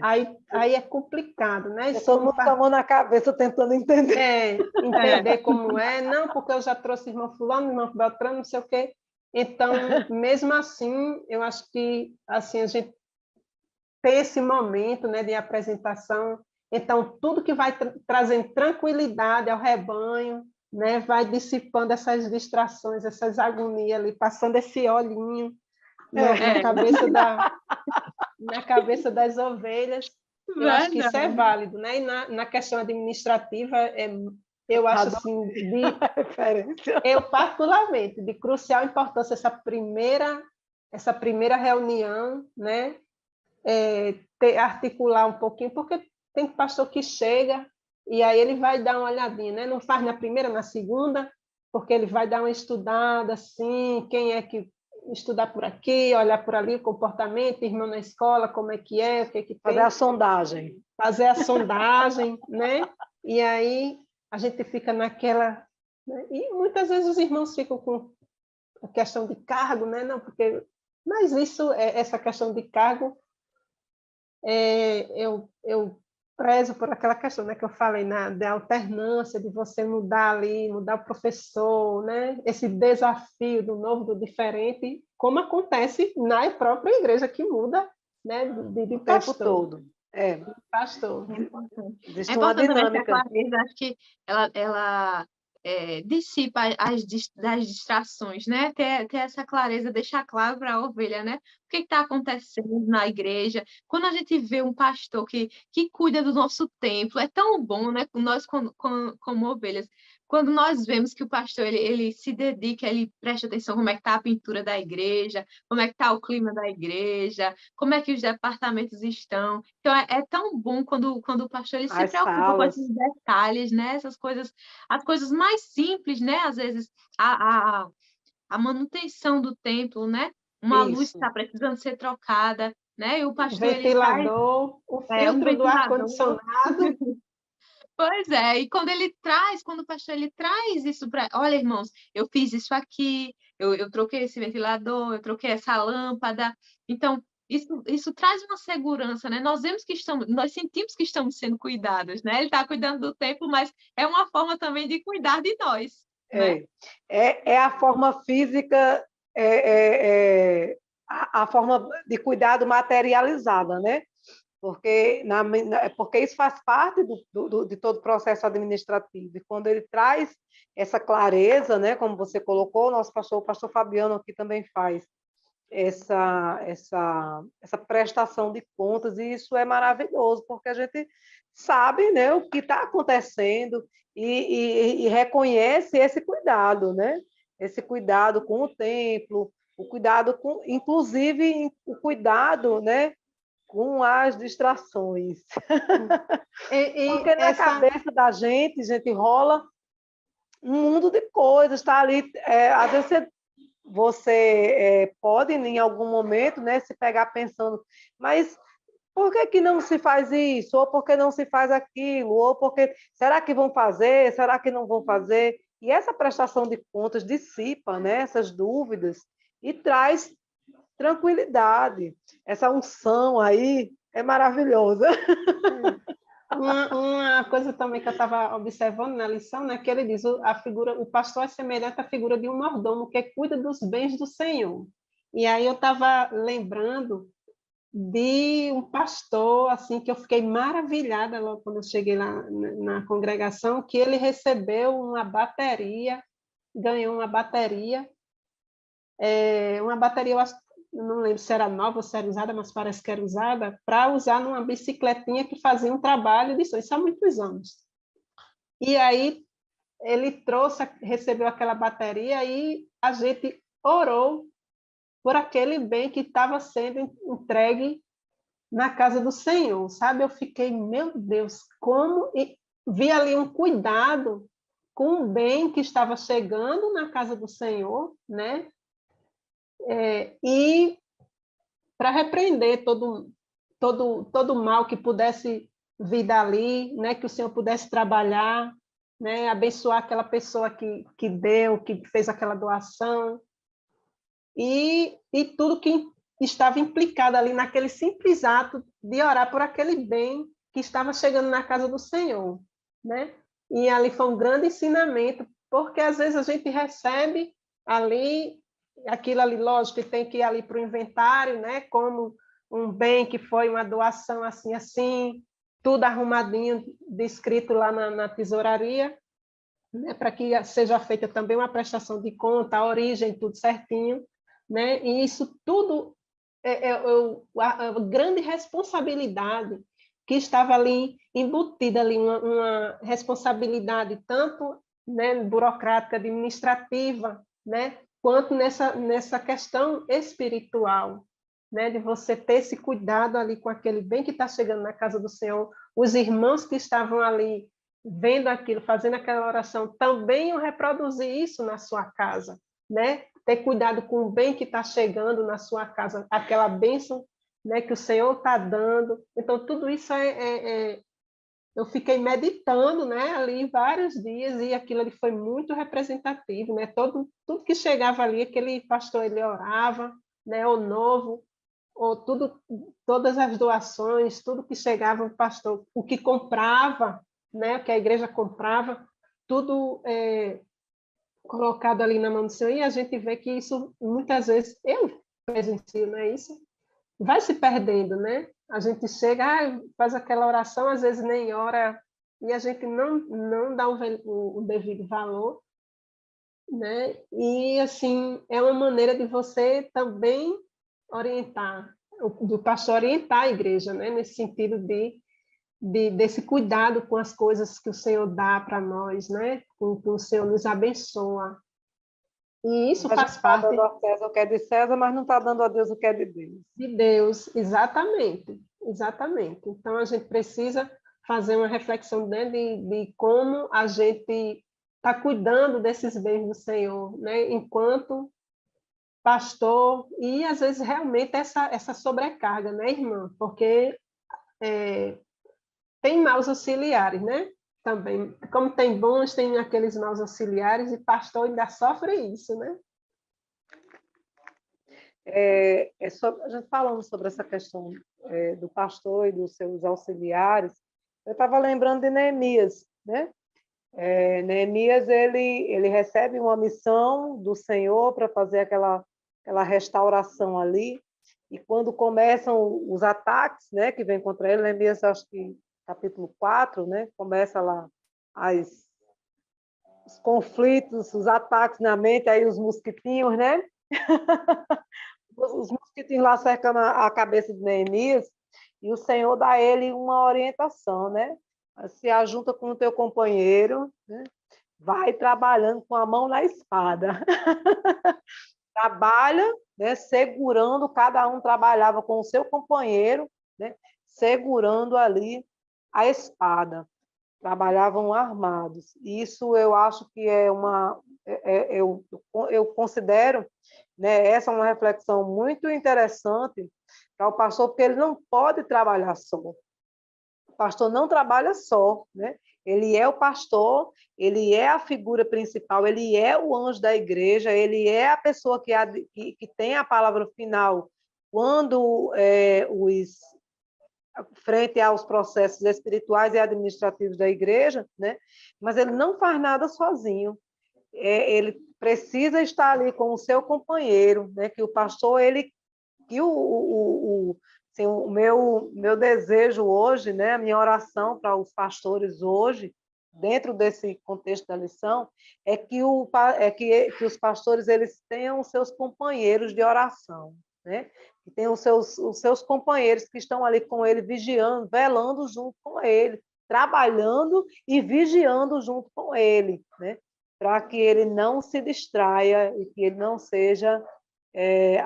aí é complicado, né? Todo mundo com a mão na cabeça tentando entender. Entender como é. Não, porque eu já trouxe irmão fulano, irmão Beltrano, não sei o quê. Então, mesmo assim, eu acho que assim, a gente tem esse momento, né, de apresentação. Então, tudo que vai trazendo tranquilidade ao rebanho, né, vai dissipando essas distrações, essas agonias ali, passando esse olhinho na cabeça das ovelhas. Eu acho que isso é válido, né? E na questão administrativa, eu acho assim, eu particularmente, de crucial importância essa primeira reunião, né? Articular um pouquinho, porque tem pastor que chega e aí ele vai dar uma olhadinha, né? Não faz na primeira, na segunda, porque ele vai dar uma estudada assim, quem é que estudar por aqui, olhar por ali o comportamento, irmão na escola, como é que é, o que é que tem. Fazer a sondagem. Fazer a sondagem, né? E aí a gente fica naquela... Né? E muitas vezes os irmãos ficam com a questão de cargo, né? Não, porque... Mas essa questão de cargo, eu prezo por aquela questão, né, que eu falei, da alternância, de você mudar ali, mudar o professor, né? Esse desafio do novo, do diferente, como acontece na própria igreja, que muda, né, de o tempo todo. Pastor. É importante. Existe uma dinâmica. Acho que ela dissipa das distrações, né? Ter essa clareza, deixar claro para a ovelha, né? O que está acontecendo na igreja. Quando a gente vê um pastor que cuida do nosso templo, é tão bom, né? Nós, como ovelhas. Quando nós vemos que o pastor ele se dedica, ele presta atenção como é que está a pintura da igreja, como é que está o clima da igreja, como é que os departamentos estão. Então, é tão bom quando o pastor ele se preocupa com esses detalhes, né? Essas coisas, as coisas mais simples, né? Às vezes, a manutenção do templo, né? Uma luz está precisando ser trocada, né? E o pastor ventilador, o filtro do ar-condicionado. Pois é, e quando o pastor ele traz isso para, olha, irmãos, eu fiz isso aqui, eu troquei esse ventilador, eu troquei essa lâmpada. Então, isso traz uma segurança, né? Nós sentimos que estamos sendo cuidados, né? Ele está cuidando do templo, mas é uma forma também de cuidar de nós. Né? É a forma física, a forma de cuidado materializada, né? Porque isso faz parte de todo o processo administrativo. E quando ele traz essa clareza, né, como você colocou, o pastor Fabiano aqui também faz, essa prestação de contas, e isso é maravilhoso, porque a gente sabe, né, o que está acontecendo e reconhece esse cuidado, né? Esse cuidado com o templo, o cuidado com, inclusive, o cuidado, né, com as distrações. Porque na cabeça da gente rola um mundo de coisas, está ali, às vezes você pode, em algum momento, né, se pegar pensando, mas por que que não se faz isso? Ou por que não se faz aquilo? Ou porque, será que vão fazer? Será que não vão fazer? E essa prestação de contas dissipa, né, essas dúvidas e traz tranquilidade. Essa unção aí é maravilhosa. Uma coisa também que eu estava observando na lição, né, que ele diz, o pastor é semelhante à figura de um mordomo que cuida dos bens do Senhor. E aí eu estava lembrando de um pastor, assim, que eu fiquei maravilhada logo quando eu cheguei lá na congregação, que ele recebeu uma bateria, ganhou uma bateria, eu acho, não lembro se era nova ou se era usada, mas parece que era usada, para usar numa bicicletinha que fazia um trabalho de som, isso há muitos anos. E aí ele recebeu aquela bateria e a gente orou por aquele bem que estava sendo entregue na casa do Senhor, sabe? Eu fiquei, meu Deus, como... E vi ali um cuidado com o bem que estava chegando na casa do Senhor, né? E para repreender todo mal que pudesse vir dali, né? Que o Senhor pudesse trabalhar, né? Abençoar aquela pessoa que deu, que fez aquela doação, e tudo que estava implicado ali naquele simples ato de orar por aquele bem que estava chegando na casa do Senhor, né? E ali foi um grande ensinamento, porque às vezes a gente recebe ali, aquilo ali, lógico, que tem que ir ali para o inventário, né? Como um bem que foi uma doação assim, assim, tudo arrumadinho, descrito lá na tesouraria, né? Para que seja feita também uma prestação de conta, a origem, tudo certinho, né? E isso tudo a grande responsabilidade que estava ali embutida ali, uma responsabilidade tanto, né, burocrática, administrativa, né, quanto nessa questão espiritual, né, de você ter esse cuidado ali com aquele bem que está chegando na casa do Senhor, os irmãos que estavam ali vendo aquilo, fazendo aquela oração, também iam reproduzir isso na sua casa, né? Ter cuidado com o bem que está chegando na sua casa, aquela bênção, né, que o Senhor está dando. Então, tudo isso eu fiquei meditando, né, ali vários dias, e aquilo ali foi muito representativo, né? Tudo que chegava ali, aquele pastor, ele orava, né, o novo, ou todas as doações, tudo que chegava o pastor, o que comprava, né, o que a igreja comprava, tudo colocado ali na mão do Senhor, e a gente vê que isso, muitas vezes, eu presencio, não é isso? Vai se perdendo, né? A gente chega, faz aquela oração, às vezes nem ora, e a gente não dá o devido valor, né? E, assim, é uma maneira de você também orientar, do pastor orientar a igreja, né? Nesse sentido desse cuidado com as coisas que o Senhor dá para nós, né? Com que o Senhor nos abençoa. E isso faz parte... Está dando a César o que é de César, mas não está dando a Deus o que é de Deus. De Deus, exatamente. Exatamente. Então, a gente precisa fazer uma reflexão, né, de como a gente está cuidando desses bens do Senhor, né? Enquanto pastor, e às vezes realmente essa sobrecarga, né, irmã? Porque tem maus auxiliares, né? Também, como tem bons, tem aqueles maus auxiliares, e pastor ainda sofre isso, né? A gente falando sobre essa questão do pastor e dos seus auxiliares, eu estava lembrando de Neemias, né? Neemias, ele recebe uma missão do Senhor para fazer aquela restauração ali, e quando começam os ataques, né, que vem contra ele, Neemias, acho que capítulo 4, né, começa lá os conflitos, os ataques na mente, aí os mosquitinhos, né? os mosquitinhos lá cercando a cabeça de Neemias, e o Senhor dá a ele uma orientação, né? Se ajunta com o teu companheiro, né? Vai trabalhando com a mão na espada. Trabalha, né? Segurando, cada um trabalhava com o seu companheiro, né? Segurando ali a espada. Trabalhavam armados. Isso eu acho que é uma... eu considero, né, essa é uma reflexão muito interessante para o pastor, porque ele não pode trabalhar só. O pastor não trabalha só, né? Ele é o pastor, ele é a figura principal, ele é o anjo da igreja, ele é a pessoa que tem a palavra final quando frente aos processos espirituais e administrativos da igreja, né? Mas ele não faz nada sozinho. Ele precisa estar ali com o seu companheiro, né? Que o pastor, que assim, o meu desejo hoje, né? A minha oração para os pastores hoje, dentro desse contexto da lição, é que os pastores eles tenham os seus companheiros de oração, né? Que tenham os seus companheiros que estão ali com ele, vigiando, velando junto com ele, trabalhando e vigiando junto com ele, né? Para que ele não se distraia e que ele não seja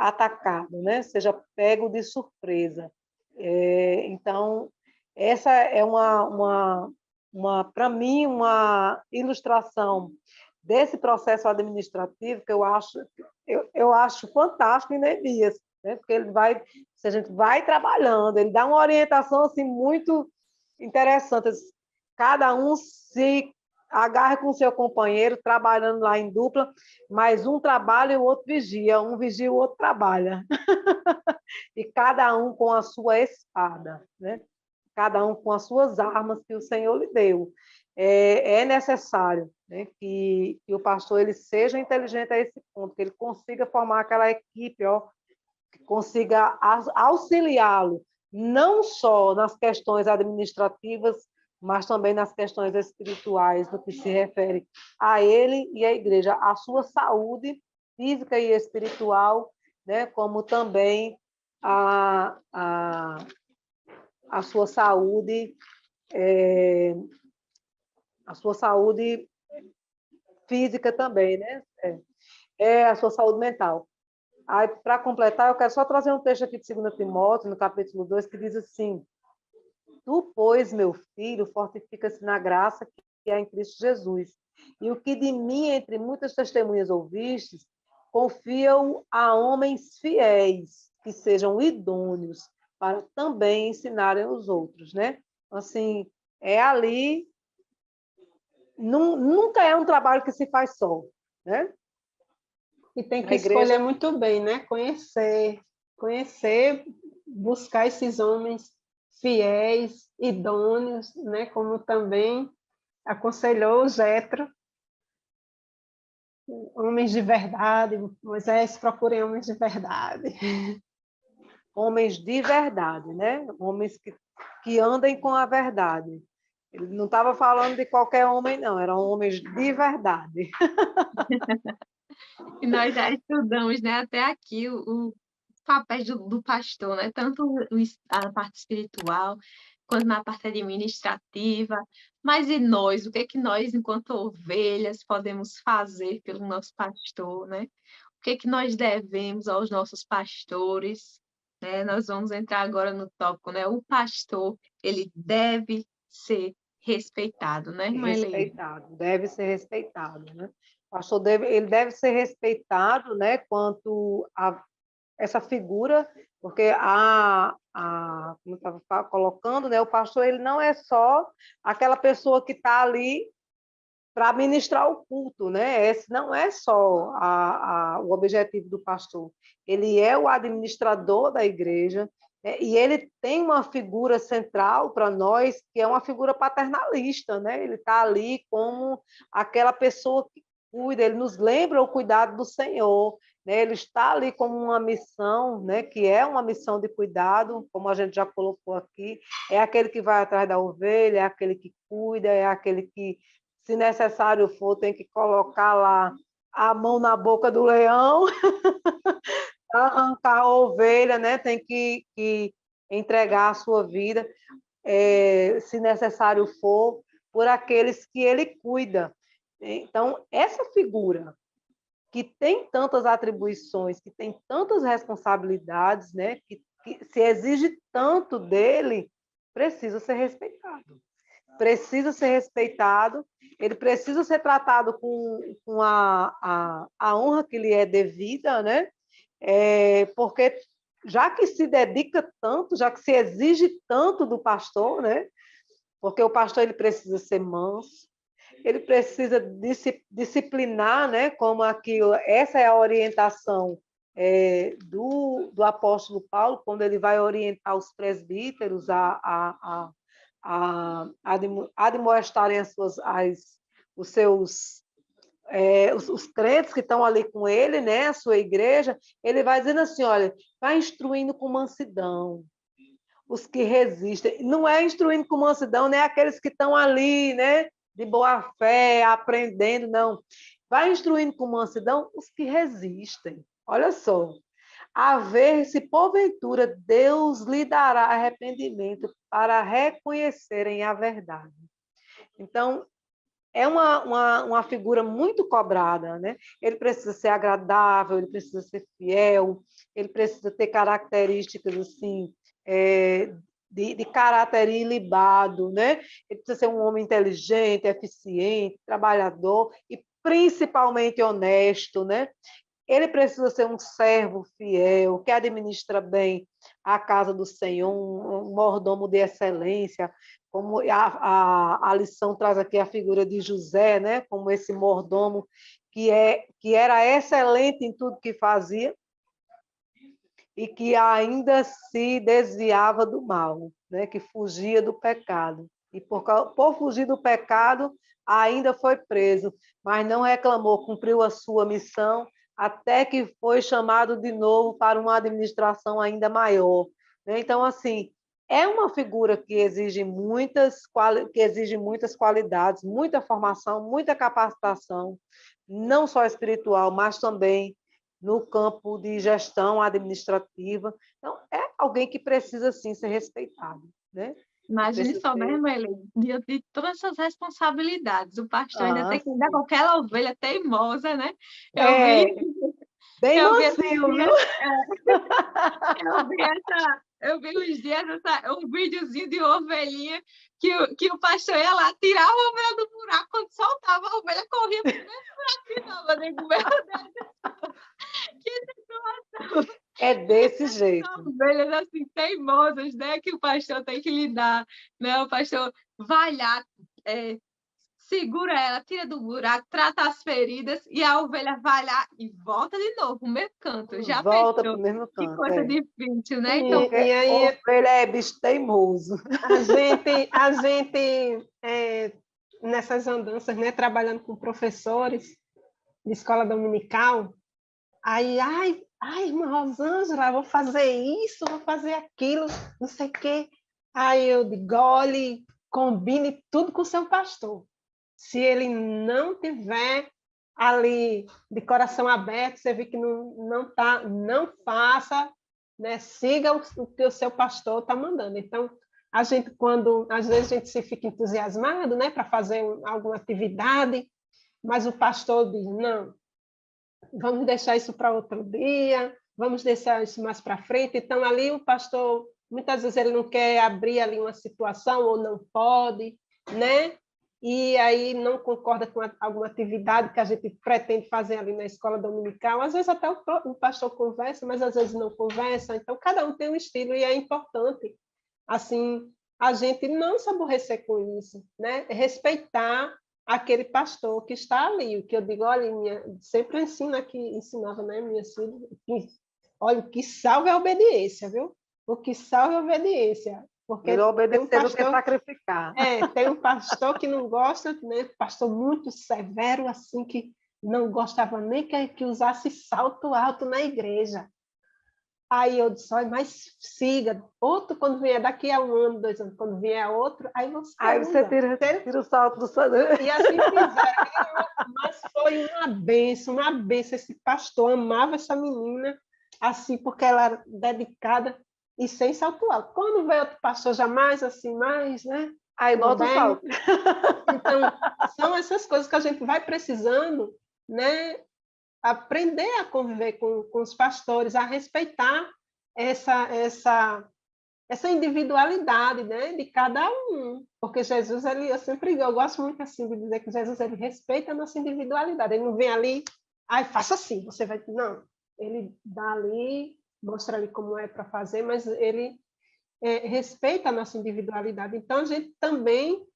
atacado, né? Seja pego de surpresa. Então, essa é para mim, uma ilustração desse processo administrativo que eu acho fantástico em Neemias, né? Porque se a gente vai trabalhando, ele dá uma orientação assim muito interessante. Cada um se agarra com seu companheiro, trabalhando lá em dupla, mas um trabalha e o outro vigia, um vigia e o outro trabalha. E cada um com a sua espada, né? Cada um com as suas armas que o Senhor lhe deu. É necessário, né, que o pastor ele seja inteligente a esse ponto, que ele consiga formar aquela equipe, ó, que consiga auxiliá-lo, não só nas questões administrativas, mas também nas questões espirituais, no que se refere a ele e à igreja, a sua saúde física e espiritual, né, como também a sua saúde, a sua saúde física também, né? A sua saúde mental. Aí, para completar, eu quero só trazer um texto aqui de 2 Timóteo, no capítulo 2, que diz assim: Tu, pois, meu filho, fortifica-se na graça que há em Cristo Jesus. E o que de mim, entre muitas testemunhas ouvistes, confia-o a homens fiéis, que sejam idôneos, para também ensinarem os outros, né? Assim, ali, nunca é um trabalho que se faz só, né? E tem que escolher muito bem, né? Conhecer, buscar esses homens fiéis, idôneos, né? Como também aconselhou Jetro, homens de verdade. Moisés, procurem homens de verdade. Homens de verdade, né? Homens que andem com a verdade. Ele não estava falando de qualquer homem, não, eram homens de verdade. E nós já estudamos, né, até aqui o papel do pastor, né? Tanto a parte espiritual quanto na parte administrativa. Mas e nós? O que é que nós, enquanto ovelhas, podemos fazer pelo nosso pastor, né? O que é que nós devemos aos nossos pastores, né? Nós vamos entrar agora no tópico, né? O pastor, ele deve ser respeitado, né, irmã Elaine? Respeitado, deve ser respeitado, né? O pastor ele deve ser respeitado, né, quanto a essa figura, porque como eu estava colocando, né, o pastor ele não é só aquela pessoa que está ali para ministrar o culto, né? Esse não é só o objetivo do pastor. Ele é o administrador da igreja, né? E ele tem uma figura central para nós, que é uma figura paternalista, né? Ele está ali como aquela pessoa que cuida, ele nos lembra o cuidado do Senhor, né? Ele está ali como uma missão, né? Que é uma missão de cuidado, como a gente já colocou aqui, é aquele que vai atrás da ovelha, é aquele que cuida, é aquele que, se necessário for, tem que colocar lá a mão na boca do leão arrancar a ovelha, né? Tem que entregar a sua vida, se necessário for, por aqueles que ele cuida. Então, essa figura que tem tantas atribuições, que tem tantas responsabilidades, né? Que se exige tanto dele, precisa ser respeitado. Precisa ser respeitado, ele precisa ser tratado com a honra que lhe é devida, né? Porque já que se dedica tanto, já que se exige tanto do pastor, né? Porque o pastor ele precisa ser manso, ele precisa disciplinar, né? Como aqui, essa é a orientação do apóstolo Paulo, quando ele vai orientar os presbíteros a admoestarem os seus os crentes que estão ali com ele, né, a sua igreja, ele vai dizendo assim, olha, vai instruindo com mansidão os que resistem. Não é instruindo com mansidão, nem aqueles que estão ali, né, de boa fé, aprendendo, não. Vai instruindo com mansidão os que resistem. Olha só, a ver se porventura Deus lhe dará arrependimento para reconhecerem a verdade. Então, é uma figura muito cobrada, né? Ele precisa ser agradável, ele precisa ser fiel, ele precisa ter características assim, de caráter ilibado, né? Ele precisa ser um homem inteligente, eficiente, trabalhador e principalmente honesto, né? Ele precisa ser um servo fiel, que administra bem a casa do Senhor, um mordomo de excelência, como a lição traz aqui a figura de José, né? Como esse mordomo que era excelente em tudo que fazia e que ainda se desviava do mal, né? Que fugia do pecado. E por fugir do pecado, ainda foi preso, mas não reclamou, cumpriu a sua missão, até que foi chamado de novo para uma administração ainda maior. Então, assim, é uma figura que exige muitas qualidades, muita formação, muita capacitação, não só espiritual, mas também no campo de gestão administrativa. Então, é alguém que precisa, sim, ser respeitado, né? Imagine só, né, Meli? Diante de todas essas responsabilidades, o pastor ainda tem que lidar com Sim. aquela ovelha teimosa, né? Bem Eu vi mansinho, viu? Eu vi uns dias um videozinho de uma ovelhinha que o pastor ia lá, tirava a ovelha do buraco, quando soltava a ovelha, corria para o mesmo buraco de novo. Eu digo, meu Deus, que situação! É desse jeito. Ovelhas assim, teimosas, né? Que o pastor tem que lidar, né? O pastor vai lá, segura ela, tira do buraco, trata as feridas e a ovelha vai lá e volta de novo no mesmo canto. Já Volta pensou? para o mesmo Que canto. coisa difícil, né? E, Então, e aí ovelha é bicho teimoso. a gente nessas andanças, né, trabalhando com professores de escola dominical, aí, irmã Rosângela, vou fazer isso, vou fazer aquilo, não sei o quê. Aí eu digo, olhe, combine tudo com o seu pastor. Se ele não tiver ali de coração aberto, você vê que não faça, né? Siga o que o seu pastor está mandando. Então, a gente, quando às vezes a gente se fica entusiasmado, né, para fazer alguma atividade, mas o pastor diz, não, vamos deixar isso para outro dia, vamos deixar isso mais para frente. Então, ali o pastor, muitas vezes ele não quer abrir ali uma situação ou não pode, né? E aí não concorda com alguma atividade que a gente pretende fazer ali na escola dominical. Às vezes até o pastor conversa, mas às vezes não conversa. Então, cada um tem um estilo e é importante, assim, a gente não se aborrecer com isso, né? Respeitar aquele pastor que está ali. O que eu digo, olha, sempre ensino aqui, ensinava, né, minha filha, que, olha, o que salva é a obediência, viu? O que salva é a obediência. Porque Melhor tem um obedecer do que pastor, sacrificar. tem um pastor que não gosta, né? Pastor muito severo, assim, que não gostava nem que usasse salto alto na igreja. Aí eu disse, olha, mas siga. Outro, quando vier daqui a 1 ano, 2 anos, quando vier outro, aí você Aí usa. você tira o salto do sangue. E assim fizeram. Mas foi uma benção. Esse pastor amava essa menina. assim, porque ela era dedicada e sem salto alto. Quando veio outro pastor já mais assim, mais, né? Aí bota o Moderno. salto. Então, são essas coisas que a gente vai precisando, né? Aprender a conviver com os pastores, a respeitar essa individualidade, né, de cada um, porque Jesus, eu gosto muito assim de dizer que Jesus, ele respeita a nossa individualidade, ele não vem ali, ai, faça assim, você vai, não, ele dá ali, mostra ali como é para fazer, mas ele respeita a nossa individualidade, então a gente também,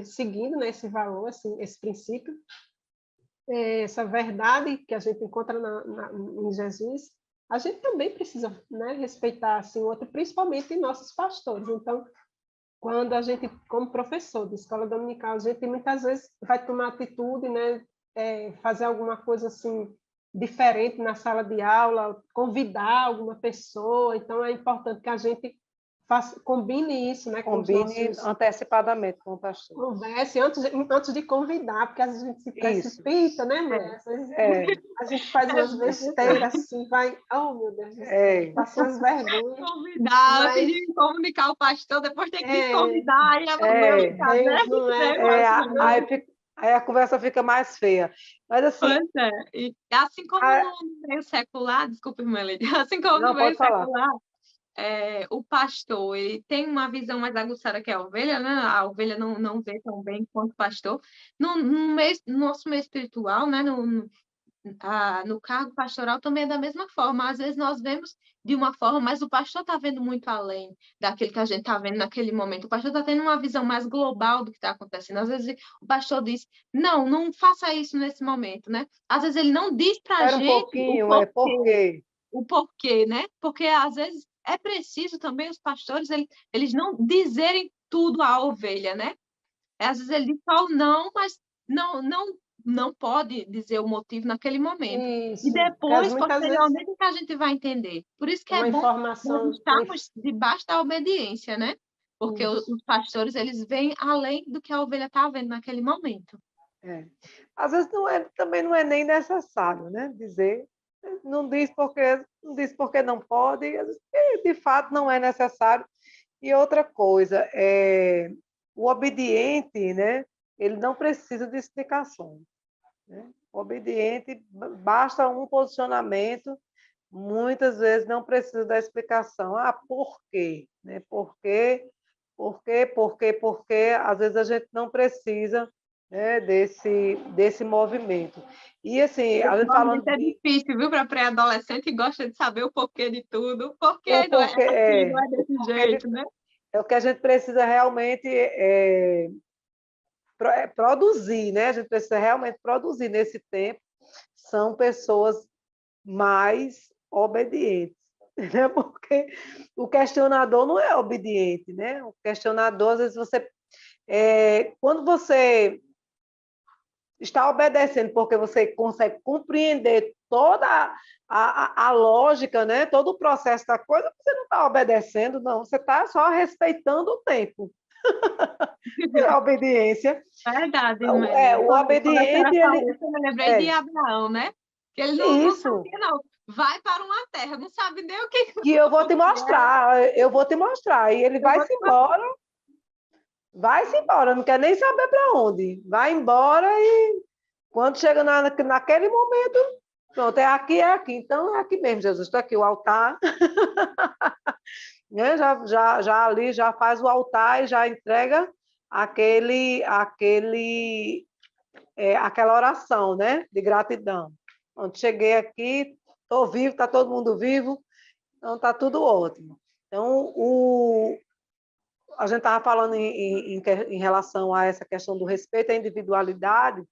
seguindo nesse valor, assim, esse princípio, essa verdade que a gente encontra em Jesus, a gente também precisa, né, respeitar assim, o outro, principalmente nossos pastores. Então, quando a gente, como professor de escola dominical, a gente muitas vezes vai tomar atitude, né, fazer alguma coisa assim diferente na sala de aula, convidar alguma pessoa. Então, é importante que a gente combine isso, né, com os Combine nossos... antecipadamente com o pastor. Converse antes de convidar, porque às vezes a gente se precipita, né, mãe? Às vezes a gente faz umas besteiras assim, vai, oh meu Deus do céu, passa umas vergonhas. Convidar, antes Mas de comunicar o pastor, depois tem que desconvidar e é meu complicado, né? Deus, não é Né? fácil, não. Aí a conversa fica mais feia. Mas assim, Pois é. E assim como a- no meio secular, desculpe, Melody, assim como no não meio pode falar. secular, o pastor ele tem uma visão mais aguçada que a ovelha, né? A ovelha não vê tão bem quanto o pastor. No nosso meio espiritual, né? No cargo pastoral também é da mesma forma. Às vezes nós vemos de uma forma, mas o pastor está vendo muito além daquilo que a gente está vendo naquele momento. O pastor está tendo uma visão mais global do que está acontecendo. Às vezes o pastor diz, não faça isso nesse momento, né? Às vezes ele não diz para a Espera um gente pouquinho, por quê? o porquê, né? Porque às vezes é preciso também os pastores eles não dizerem tudo à ovelha, né? Às vezes ele diz só o não, mas não pode dizer o motivo naquele momento. E Isso, porque depois, muitas vezes posteriormente, que a gente vai entender. Por isso que é é uma bom nós informação, estarmos debaixo da obediência, né? Porque isso. os pastores, eles vêm além do que a ovelha está vendo naquele momento. Às vezes também não é nem necessário, né? Dizer, não diz porque não pode, às vezes, de fato não é necessário. E outra coisa, o obediente, né? Ele não precisa de explicações, né? O obediente, basta um posicionamento, muitas vezes não precisa da explicação. Ah, por quê? Né? Por quê? Por quê? Por quê? Por quê? Às vezes a gente não precisa, né, desse movimento. E assim, a Esse gente falando movimento é de difícil, viu, para pré-adolescente que gosta de saber o porquê de tudo. Por o que não é porquê, assim, não é desse jeito, né? é o que a gente precisa realmente produzir, né? A gente precisa realmente produzir nesse tempo. São pessoas mais obedientes, né? Porque o questionador não é obediente, né? O questionador, às vezes, quando você está obedecendo porque você consegue compreender toda a lógica, né? Todo o processo da coisa, você não está obedecendo, não. Você está só respeitando o tempo. É a obediência. Verdade, Melanie. O Quando a obediente, senhora ele... falou isso, eu me lembrei de É, Abraão, né? Que ele não isso. sabia, não. Vai para uma terra, não sabe nem o que Que eu vou te é. mostrar, eu vou te mostrar. E ele Eu vou te vai-se embora, não quer nem saber para onde. Vai embora e quando chega naquele momento, pronto, é aqui. Então é aqui mesmo, Jesus. Está aqui o altar. Né? Já ali já faz o altar e já entrega aquela oração, né? De gratidão. Quando cheguei aqui, estou vivo, está todo mundo vivo, então está tudo ótimo. Então, a gente estava falando em relação a essa questão do respeito à individualidade,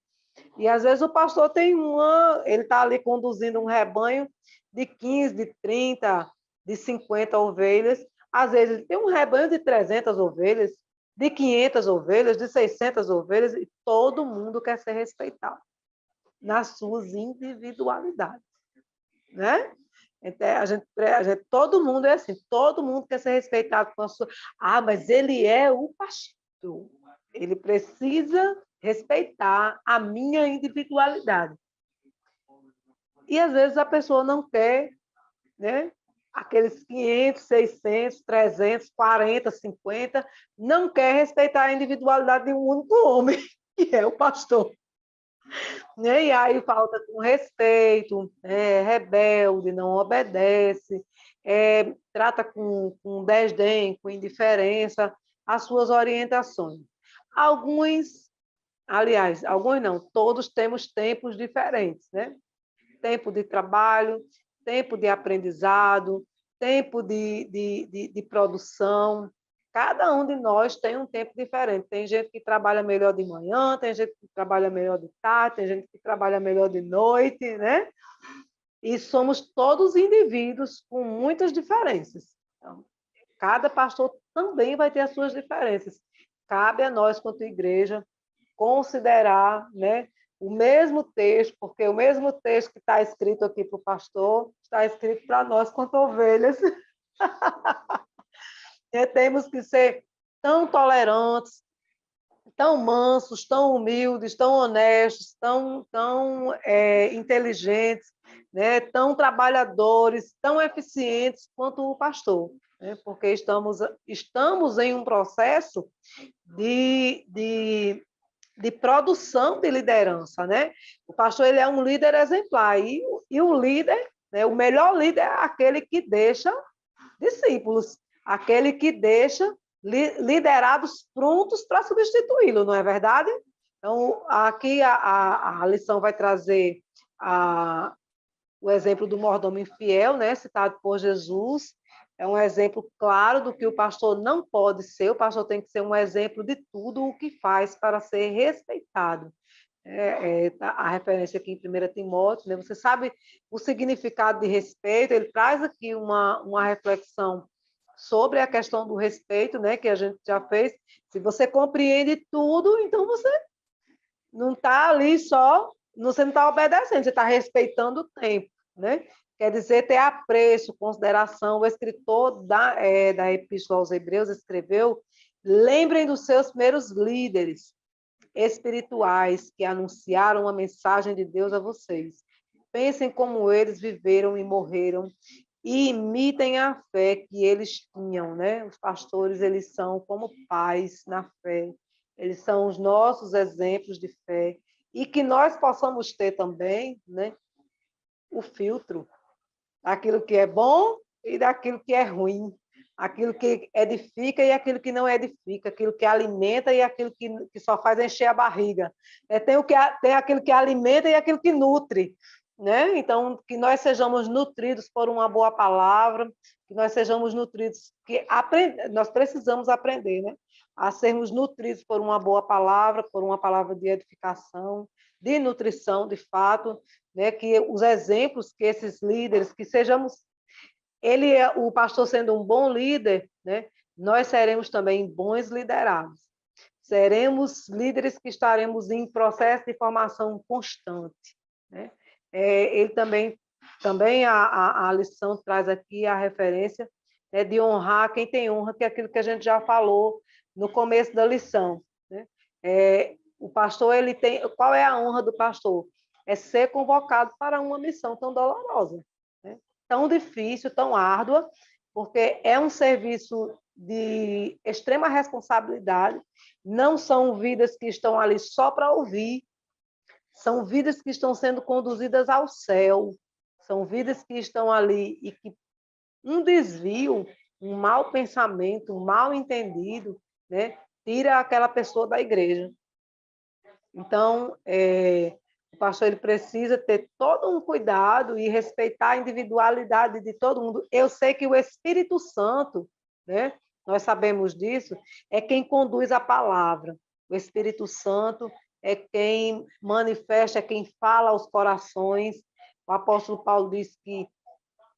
e às vezes o pastor ele está ali conduzindo um rebanho de 15, de 30, de 50 ovelhas. Às vezes ele tem um rebanho de 300 ovelhas, de 500 ovelhas, de 600 ovelhas, e todo mundo quer ser respeitado nas suas individualidades, né? Então, todo mundo é assim, todo mundo quer ser respeitado com a sua... Ah, mas ele é o pastor. Ele precisa respeitar a minha individualidade. E às vezes a pessoa não quer né? Aqueles 500, 600, 300, 40, 50, não quer respeitar a individualidade de um único homem, que é o pastor. Né? E aí falta com respeito, é rebelde, não obedece, trata com desdém, com indiferença as suas orientações. Alguns não, todos temos tempos diferentes, né? Tempo de trabalho, tempo de aprendizado, tempo de produção. Cada um de nós tem um tempo diferente. Tem gente que trabalha melhor de manhã, tem gente que trabalha melhor de tarde, tem gente que trabalha melhor de noite, né? E somos todos indivíduos com muitas diferenças. Então, cada pastor também vai ter as suas diferenças. Cabe a nós, quanto igreja, considerar, né, o mesmo texto, porque o mesmo texto que está escrito aqui para o pastor está escrito para nós, quanto ovelhas. Temos que ser tão tolerantes, tão mansos, tão humildes, tão honestos, tão inteligentes, né? Tão trabalhadores, tão eficientes quanto o pastor, né? Porque estamos em um processo de produção de liderança, né? O pastor ele é um líder exemplar e o líder, né? O melhor líder é aquele que deixa discípulos, aquele que deixa liderados prontos para substituí-lo, não é verdade? Então, aqui a lição vai trazer o exemplo do mordomo infiel, né, citado por Jesus. É um exemplo claro do que o pastor não pode ser. O pastor tem que ser um exemplo de tudo o que faz para ser respeitado. A referência aqui em 1 Timóteo, né? Você sabe o significado de respeito, ele traz aqui uma reflexão sobre a questão do respeito, né, que a gente já fez. Se você compreende tudo, então você não está ali só, você não está obedecendo, você está respeitando o tempo, né? Quer dizer, ter apreço, consideração. O escritor da Epístola aos Hebreus escreveu: lembrem dos seus primeiros líderes espirituais que anunciaram a mensagem de Deus a vocês. Pensem como eles viveram e morreram e imitem a fé que eles tinham, né? Os pastores, eles são como pais na fé. Eles são os nossos exemplos de fé e que nós possamos ter também, né, o filtro daquilo que é bom e daquilo que é ruim, aquilo que edifica e aquilo que não edifica, aquilo que alimenta e aquilo que só faz encher a barriga. Tem aquilo que alimenta e aquilo que nutre, né? Então, que nós sejamos nutridos por uma boa palavra, que nós sejamos nutridos, nós precisamos aprender, né? A sermos nutridos por uma boa palavra, por uma palavra de edificação, de nutrição, de fato, né? Que os exemplos que esses líderes, que sejamos o pastor sendo um bom líder, né, nós seremos também bons liderados. Seremos líderes que estaremos em processo de formação constante, né? Ele também a lição traz aqui a referência, né, de honrar quem tem honra, que é aquilo que a gente já falou no começo da lição, né? O pastor, qual é a honra do pastor? É ser convocado para uma missão tão dolorosa, né? Tão difícil, tão árdua, porque é um serviço de extrema responsabilidade. Não são vidas que estão ali só para ouvir, são vidas que estão sendo conduzidas ao céu, são vidas que estão ali e que um desvio, um mau pensamento, um mal entendido, né, tira aquela pessoa da igreja. Então, o pastor ele precisa ter todo um cuidado e respeitar a individualidade de todo mundo. Eu sei que o Espírito Santo, né, nós sabemos disso, é quem conduz a palavra. O Espírito Santo é quem manifesta, é quem fala aos corações. O apóstolo Paulo diz que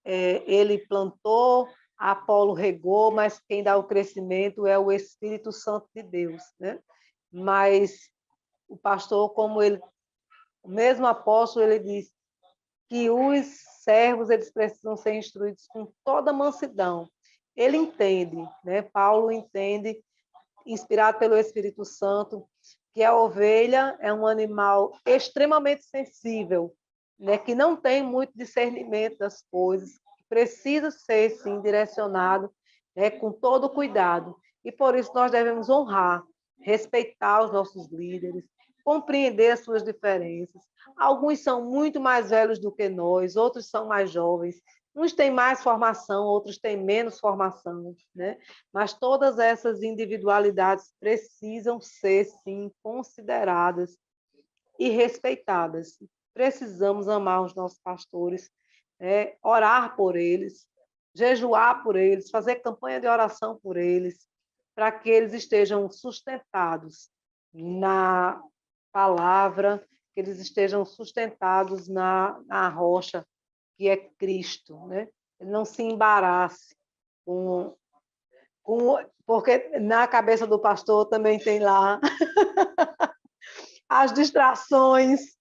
ele plantou, Apolo regou, mas quem dá o crescimento é o Espírito Santo de Deus, né? Mas o pastor, o mesmo apóstolo, ele diz que os servos eles precisam ser instruídos com toda mansidão. Ele entende, né? Paulo entende, inspirado pelo Espírito Santo, que a ovelha é um animal extremamente sensível, né? Que não tem muito discernimento das coisas, precisa ser, sim, direcionado, né, com todo cuidado. E por isso nós devemos honrar, respeitar os nossos líderes, compreender as suas diferenças. Alguns são muito mais velhos do que nós, outros são mais jovens. Uns têm mais formação, outros têm menos formação, né? Mas todas essas individualidades precisam ser, sim, consideradas e respeitadas. Precisamos amar os nossos pastores, orar por eles, jejuar por eles, fazer campanha de oração por eles, para que eles estejam sustentados na palavra, que eles estejam sustentados na rocha, que é Cristo, né? Ele não se embarace porque na cabeça do pastor também tem lá as distrações,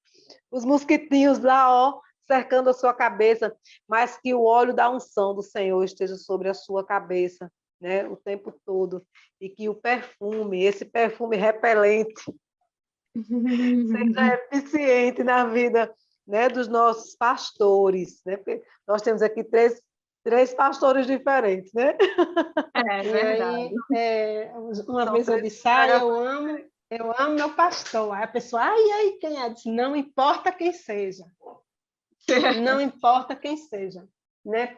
os mosquitinhos lá, ó, cercando a sua cabeça, mas que o óleo da unção do Senhor esteja sobre a sua cabeça, né, o tempo todo, e que o perfume, esse perfume repelente, seja eficiente na vida, né, dos nossos pastores, né? Porque nós temos aqui três pastores diferentes, né? É E verdade. aí, uma São vez eu três disse, eu amo meu pastor. Aí a pessoa, ai, quem é? Eu disse, não importa quem seja. Não importa quem seja. Né?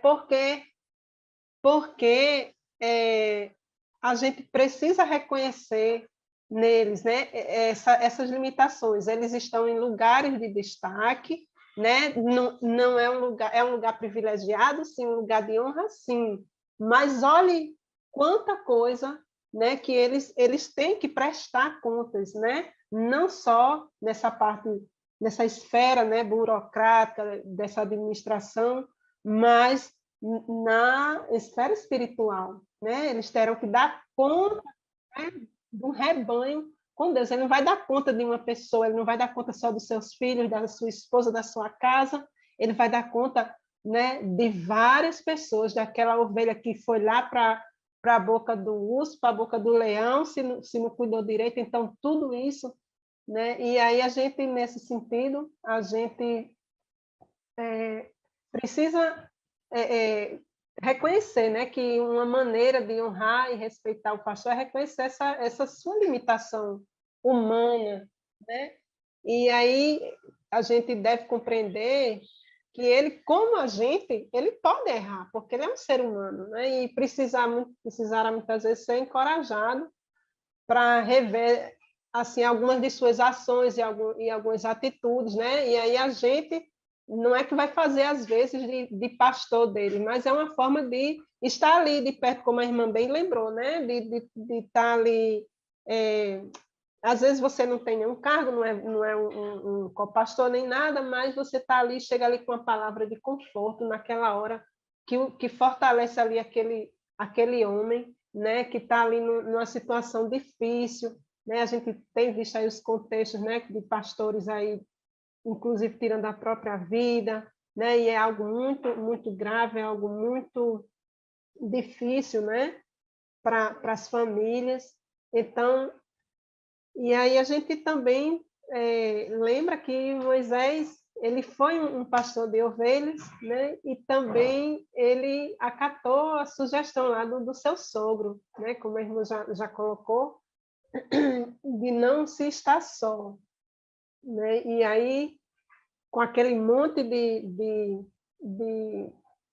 Porque a gente precisa reconhecer neles, né, essas limitações. Eles estão em lugares de destaque, né? Não é um lugar privilegiado, sim, um lugar de honra, sim. Mas olhe quanta coisa, né, que eles têm que prestar contas, né? Não só nessa parte, nessa esfera, né, burocrática dessa administração, mas na esfera espiritual, né? Eles terão que dar conta, né, de um rebanho com Deus. Ele não vai dar conta de uma pessoa, ele não vai dar conta só dos seus filhos, da sua esposa, da sua casa, ele vai dar conta, né, de várias pessoas, daquela ovelha que foi lá para a boca do urso, para a boca do leão, se não cuidou direito. Então, tudo isso, né? E aí a gente, nesse sentido, a gente precisa reconhecer, né, que uma maneira de honrar e respeitar o pastor é reconhecer essa sua limitação humana, né? E aí a gente deve compreender que ele, como a gente, ele pode errar, porque ele é um ser humano, né? E precisará muitas vezes ser encorajado para rever assim algumas de suas ações e algumas atitudes, né? E aí a gente não é que vai fazer às vezes de pastor dele, mas é uma forma de estar ali de perto, como a irmã bem lembrou, né? De estar ali. Às vezes você não tem nenhum cargo, não é um copastor nem nada, mas você está ali, chega ali com uma palavra de conforto naquela hora que fortalece ali aquele homem, né, que está ali numa situação difícil, né? A gente tem visto aí os contextos, né, de pastores aí, inclusive tirando a própria vida, né? E é algo muito, muito grave, é algo muito difícil, né, para as famílias. Então, e aí a gente também lembra que Moisés ele foi um pastor de ovelhas, né? E também ele acatou a sugestão lá do seu sogro, né? Como a irmã já colocou, de não se estar só, né? E aí, com aquele monte de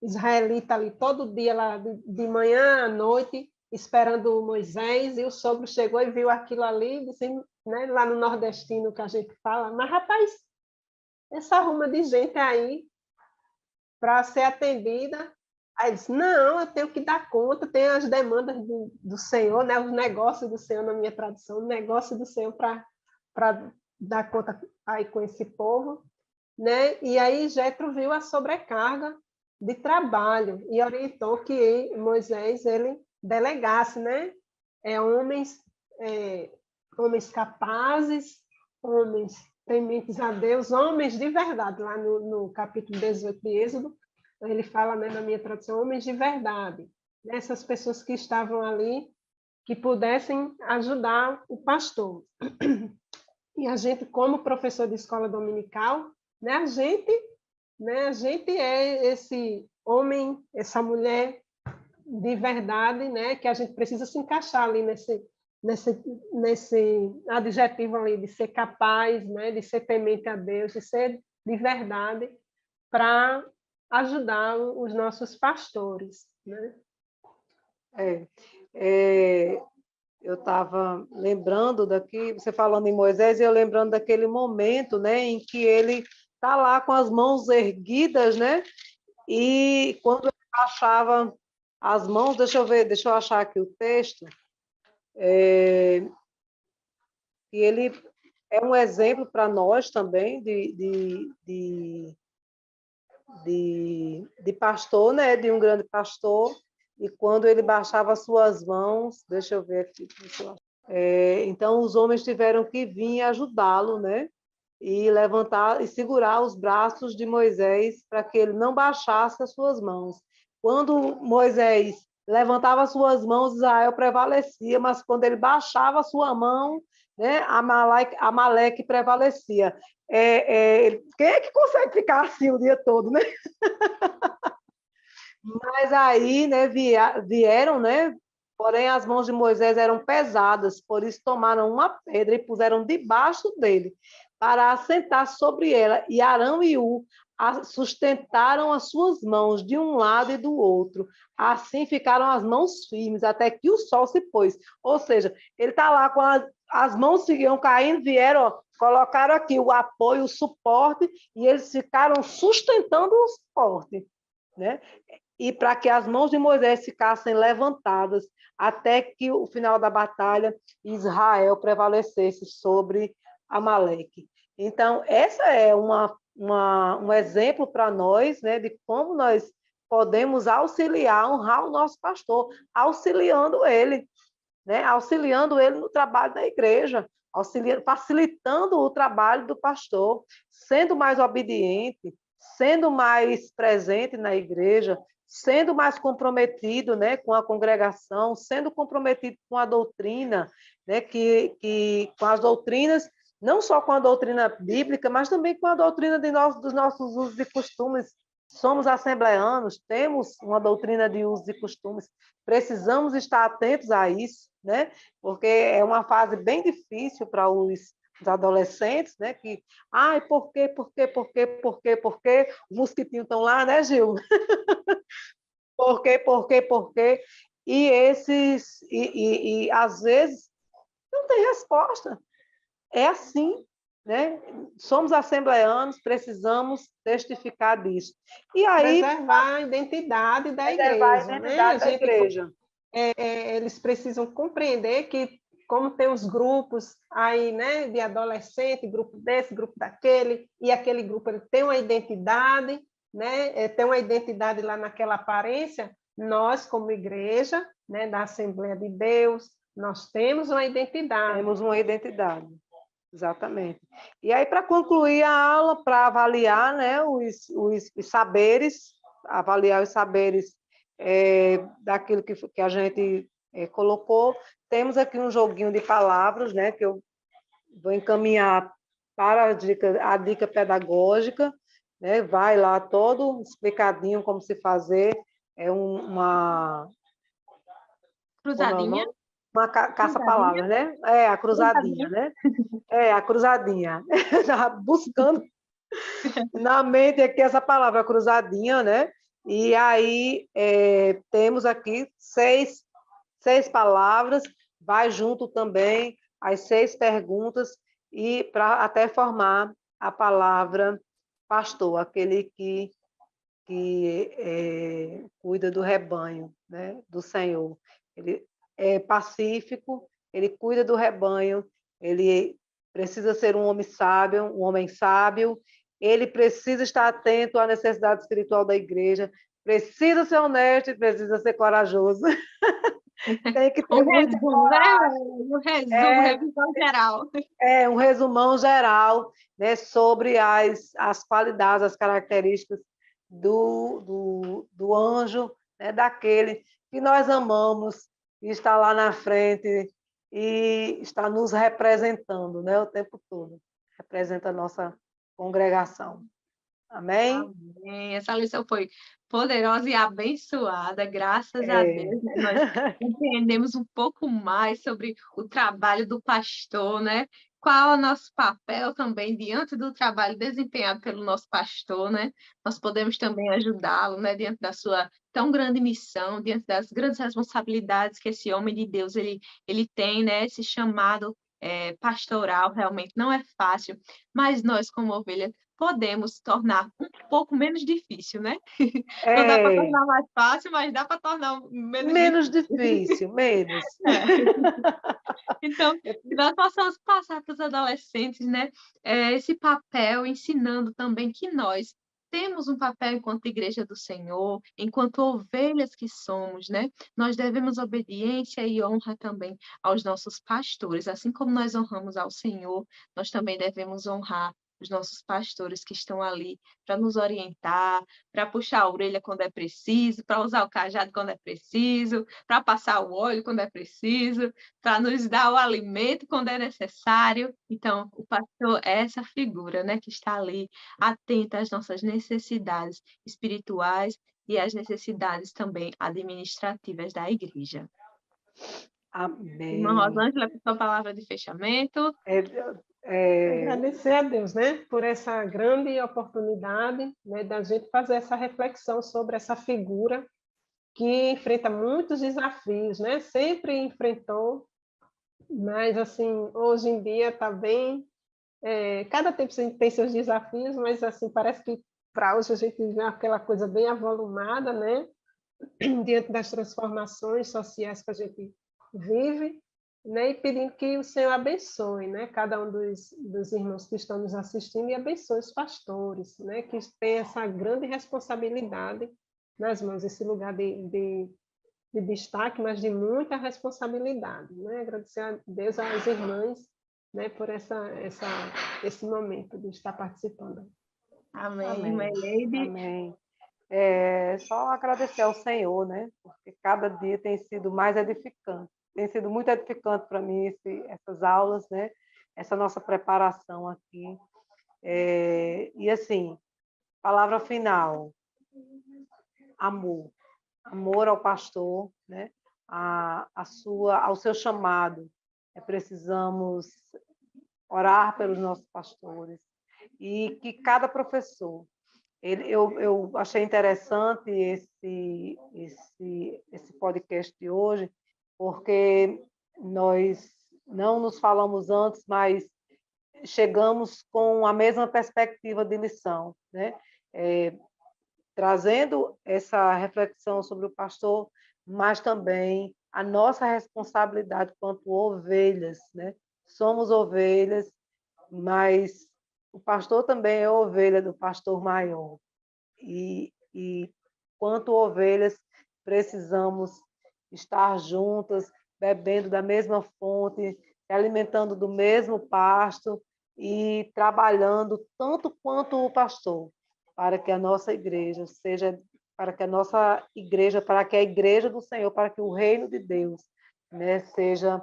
israelita ali, todo dia, lá de manhã à noite, esperando Moisés, e o sogro chegou e viu aquilo ali, disse, né, lá no nordestino que a gente fala, mas, rapaz, essa ruma de gente aí para ser atendida. Aí ele disse, não, eu tenho que dar conta, tem as demandas do Senhor, né, os negócios do Senhor, na minha tradução, o negócio do Senhor para dar conta aí com esse povo, né? E aí Jetro viu a sobrecarga de trabalho e orientou que Moisés ele delegasse, né? Homens capazes, homens tementes a Deus, homens de verdade. Lá no capítulo 18 de Êxodo, ele fala, né, na minha tradução, homens de verdade. Essas pessoas que estavam ali, que pudessem ajudar o pastor. E a gente, como professor de escola dominical, né, a gente é homem, essa mulher de verdade, né? Que a gente precisa se encaixar ali nesse adjetivo ali de ser capaz, né? De ser temente a Deus, de ser de verdade, para ajudar os nossos pastores, né? Eu estava lembrando daqui, você falando em Moisés, e eu lembrando daquele momento, né, em que ele está lá com as mãos erguidas, né, e quando ele baixava as mãos, deixa eu ver, deixa eu achar aqui o texto, e ele é um exemplo para nós também de pastor, né, de um grande pastor, e quando ele baixava as suas mãos, deixa eu ver aqui, então os homens tiveram que vir ajudá-lo, né, e levantar e segurar os braços de Moisés para que ele não baixasse as suas mãos. Quando Moisés levantava as suas mãos, Israel prevalecia, mas quando ele baixava a sua mão, né, Amaleque prevalecia. Quem é que consegue ficar assim o dia todo, né? Mas aí, né, vieram, né? Porém, as mãos de Moisés eram pesadas, por isso tomaram uma pedra e puseram debaixo dele, para assentar sobre ela. E Arão e U sustentaram as suas mãos de um lado e do outro. Assim ficaram as mãos firmes, até que o sol se pôs. Ou seja, ele está lá com as mãos seguiam caindo, vieram, ó, colocaram aqui o apoio, o suporte, e eles ficaram sustentando o suporte, né? E para que as mãos de Moisés ficassem levantadas até que o final da batalha Israel prevalecesse sobre Amaleque. Então, essa é um exemplo para nós, né, de como nós podemos auxiliar, honrar o nosso pastor, auxiliando ele, né, auxiliando ele no trabalho da igreja, facilitando o trabalho do pastor, sendo mais obediente, sendo mais presente na igreja, sendo mais comprometido, né, com a congregação, sendo comprometido com a doutrina, né, com as doutrinas, não só com a doutrina bíblica, mas também com a doutrina dos nossos usos e costumes. Somos assembleanos, temos uma doutrina de usos e costumes, precisamos estar atentos a isso, né, porque é uma fase bem difícil para os adolescentes, né, que, ai, por quê? Os mosquitinhos estão lá, né, Gil? Por quê? E às vezes não tem resposta. É assim, né? Somos assembleanos, precisamos testificar disso. E aí Preservar a identidade da preservar a igreja, né? identidade da igreja. Eles precisam compreender que, como tem os grupos aí, né, de adolescente, grupo desse, grupo daquele, e aquele grupo ele tem uma identidade, né, tem uma identidade lá naquela aparência, nós, como igreja, né, da Assembleia de Deus, nós temos uma identidade. Temos uma identidade, exatamente. E aí, para concluir a aula, para avaliar, né, os saberes, avaliar os saberes daquilo que a gente colocou, temos aqui um joguinho de palavras, né, que eu vou encaminhar para a dica pedagógica, né, vai lá todo explicadinho como se fazer, uma... Cruzadinha. Uma caça-palavra, né? A cruzadinha, né? A cruzadinha. Estava buscando na mente aqui essa palavra, cruzadinha, né? E aí temos aqui seis palavras, vai junto também as 6 perguntas, e para até formar a palavra pastor, aquele que cuida do rebanho, né? Do Senhor. Ele é pacífico, ele cuida do rebanho, ele precisa ser um homem sábio, ele precisa estar atento à necessidade espiritual da igreja, precisa ser honesto e precisa ser corajoso. Tem que ter muito coragem. Um resumo, revisão geral. Um resumão geral, né, sobre as qualidades, as características do anjo, né, daquele que nós amamos, e está lá na frente e está nos representando, né, o tempo todo. Representa a nossa congregação. Amém? Amém. Essa lição foi poderosa e abençoada, graças a É. Deus, né? Nós compreendemos um pouco mais sobre o trabalho do pastor, né? Qual é o nosso papel também diante do trabalho desempenhado pelo nosso pastor, né? Nós podemos também ajudá-lo, né? Diante da sua tão grande missão, diante das grandes responsabilidades que esse homem de Deus ele tem, né? Esse chamado pastoral realmente não é fácil, mas nós, como ovelhas, podemos tornar um pouco menos difícil, né? Não dá para É, tornar mais fácil, mas dá para tornar menos menos difícil. difícil, menos. Então, que nós possamos passar para os adolescentes, né, esse papel, ensinando também que nós temos um papel enquanto igreja do Senhor, enquanto ovelhas que somos, né? Nós devemos obediência e honra também aos nossos pastores, assim como nós honramos ao Senhor, nós também devemos honrar os nossos pastores que estão ali para nos orientar, para puxar a orelha quando é preciso, para usar o cajado quando é preciso, para passar o óleo quando é preciso, para nos dar o alimento quando é necessário. Então, o pastor é essa figura, né, que está ali, atenta às nossas necessidades espirituais e às necessidades também administrativas da igreja. Irmã Amém. Rosângela, com sua palavra de fechamento. Agradecer a Deus, né, por essa grande oportunidade, né, da gente fazer essa reflexão sobre essa figura que enfrenta muitos desafios, né? Sempre enfrentou, mas assim hoje em dia está bem. Cada tempo tem seus desafios, mas assim parece que para hoje a gente vê aquela coisa bem avolumada, né? Diante das transformações sociais que a gente vive, né? E pedindo que o Senhor abençoe, né? Cada um dos irmãos que estão nos assistindo e abençoe os pastores, né? Que tem essa grande responsabilidade nas mãos, esse lugar de destaque, mas de muita responsabilidade, né? Agradecer a Deus, às irmãs, né? Por esse momento de estar participando. Amém, irmã Amém. Leide. Amém. Só agradecer ao Senhor, né? Porque cada dia tem sido mais edificante. Tem sido muito edificante para mim essas aulas, né? Essa nossa preparação aqui. E assim, palavra final: amor. Amor ao pastor, né? Ao seu chamado. Precisamos orar pelos nossos pastores e que cada professor. Eu achei interessante esse podcast de hoje, porque nós não nos falamos antes, mas chegamos com a mesma perspectiva de lição, né? Trazendo essa reflexão sobre o pastor, mas também a nossa responsabilidade quanto ovelhas, né? Somos ovelhas, mas o pastor também é ovelha do pastor maior. E quanto ovelhas, precisamos estar juntas, bebendo da mesma fonte, se alimentando do mesmo pasto e trabalhando tanto quanto o pastor, para que a nossa igreja seja, para que a igreja do Senhor, para que o reino de Deus, né, seja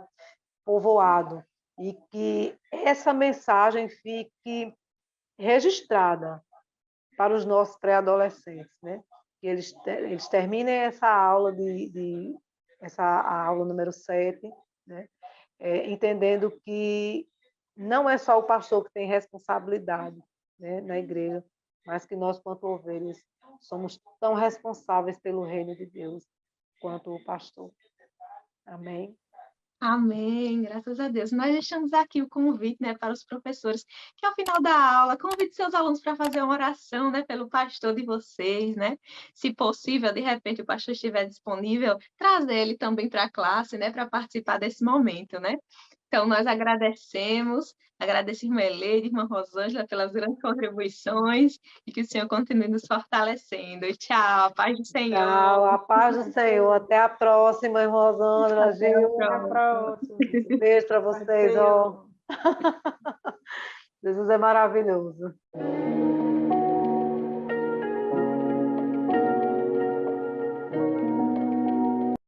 povoado e que essa mensagem fique registrada para os nossos pré-adolescentes, né? Que eles terminem essa aula a aula número 7, né? Entendendo que não é só o pastor que tem responsabilidade, né, na igreja, mas que nós, quanto ovelhas, somos tão responsáveis pelo reino de Deus quanto o pastor. Amém? Amém, graças a Deus. Nós deixamos aqui o convite, né, para os professores, que ao final da aula, convide seus alunos para fazer uma oração, né, pelo pastor de vocês, né? Se possível, de repente o pastor estiver disponível, trazer ele também para a classe, né, para participar desse momento, né? Então, nós agradecemos, agradeço irmã Eleide, irmã Rosângela, pelas grandes contribuições e que o Senhor continue nos fortalecendo. Tchau, a paz do Senhor. Tchau, a paz do Senhor. Até a próxima, irmã Rosângela, Até a Gil. Até a próxima. próxima. Beijo para Paz do vocês, ó. Senhor. Jesus é maravilhoso.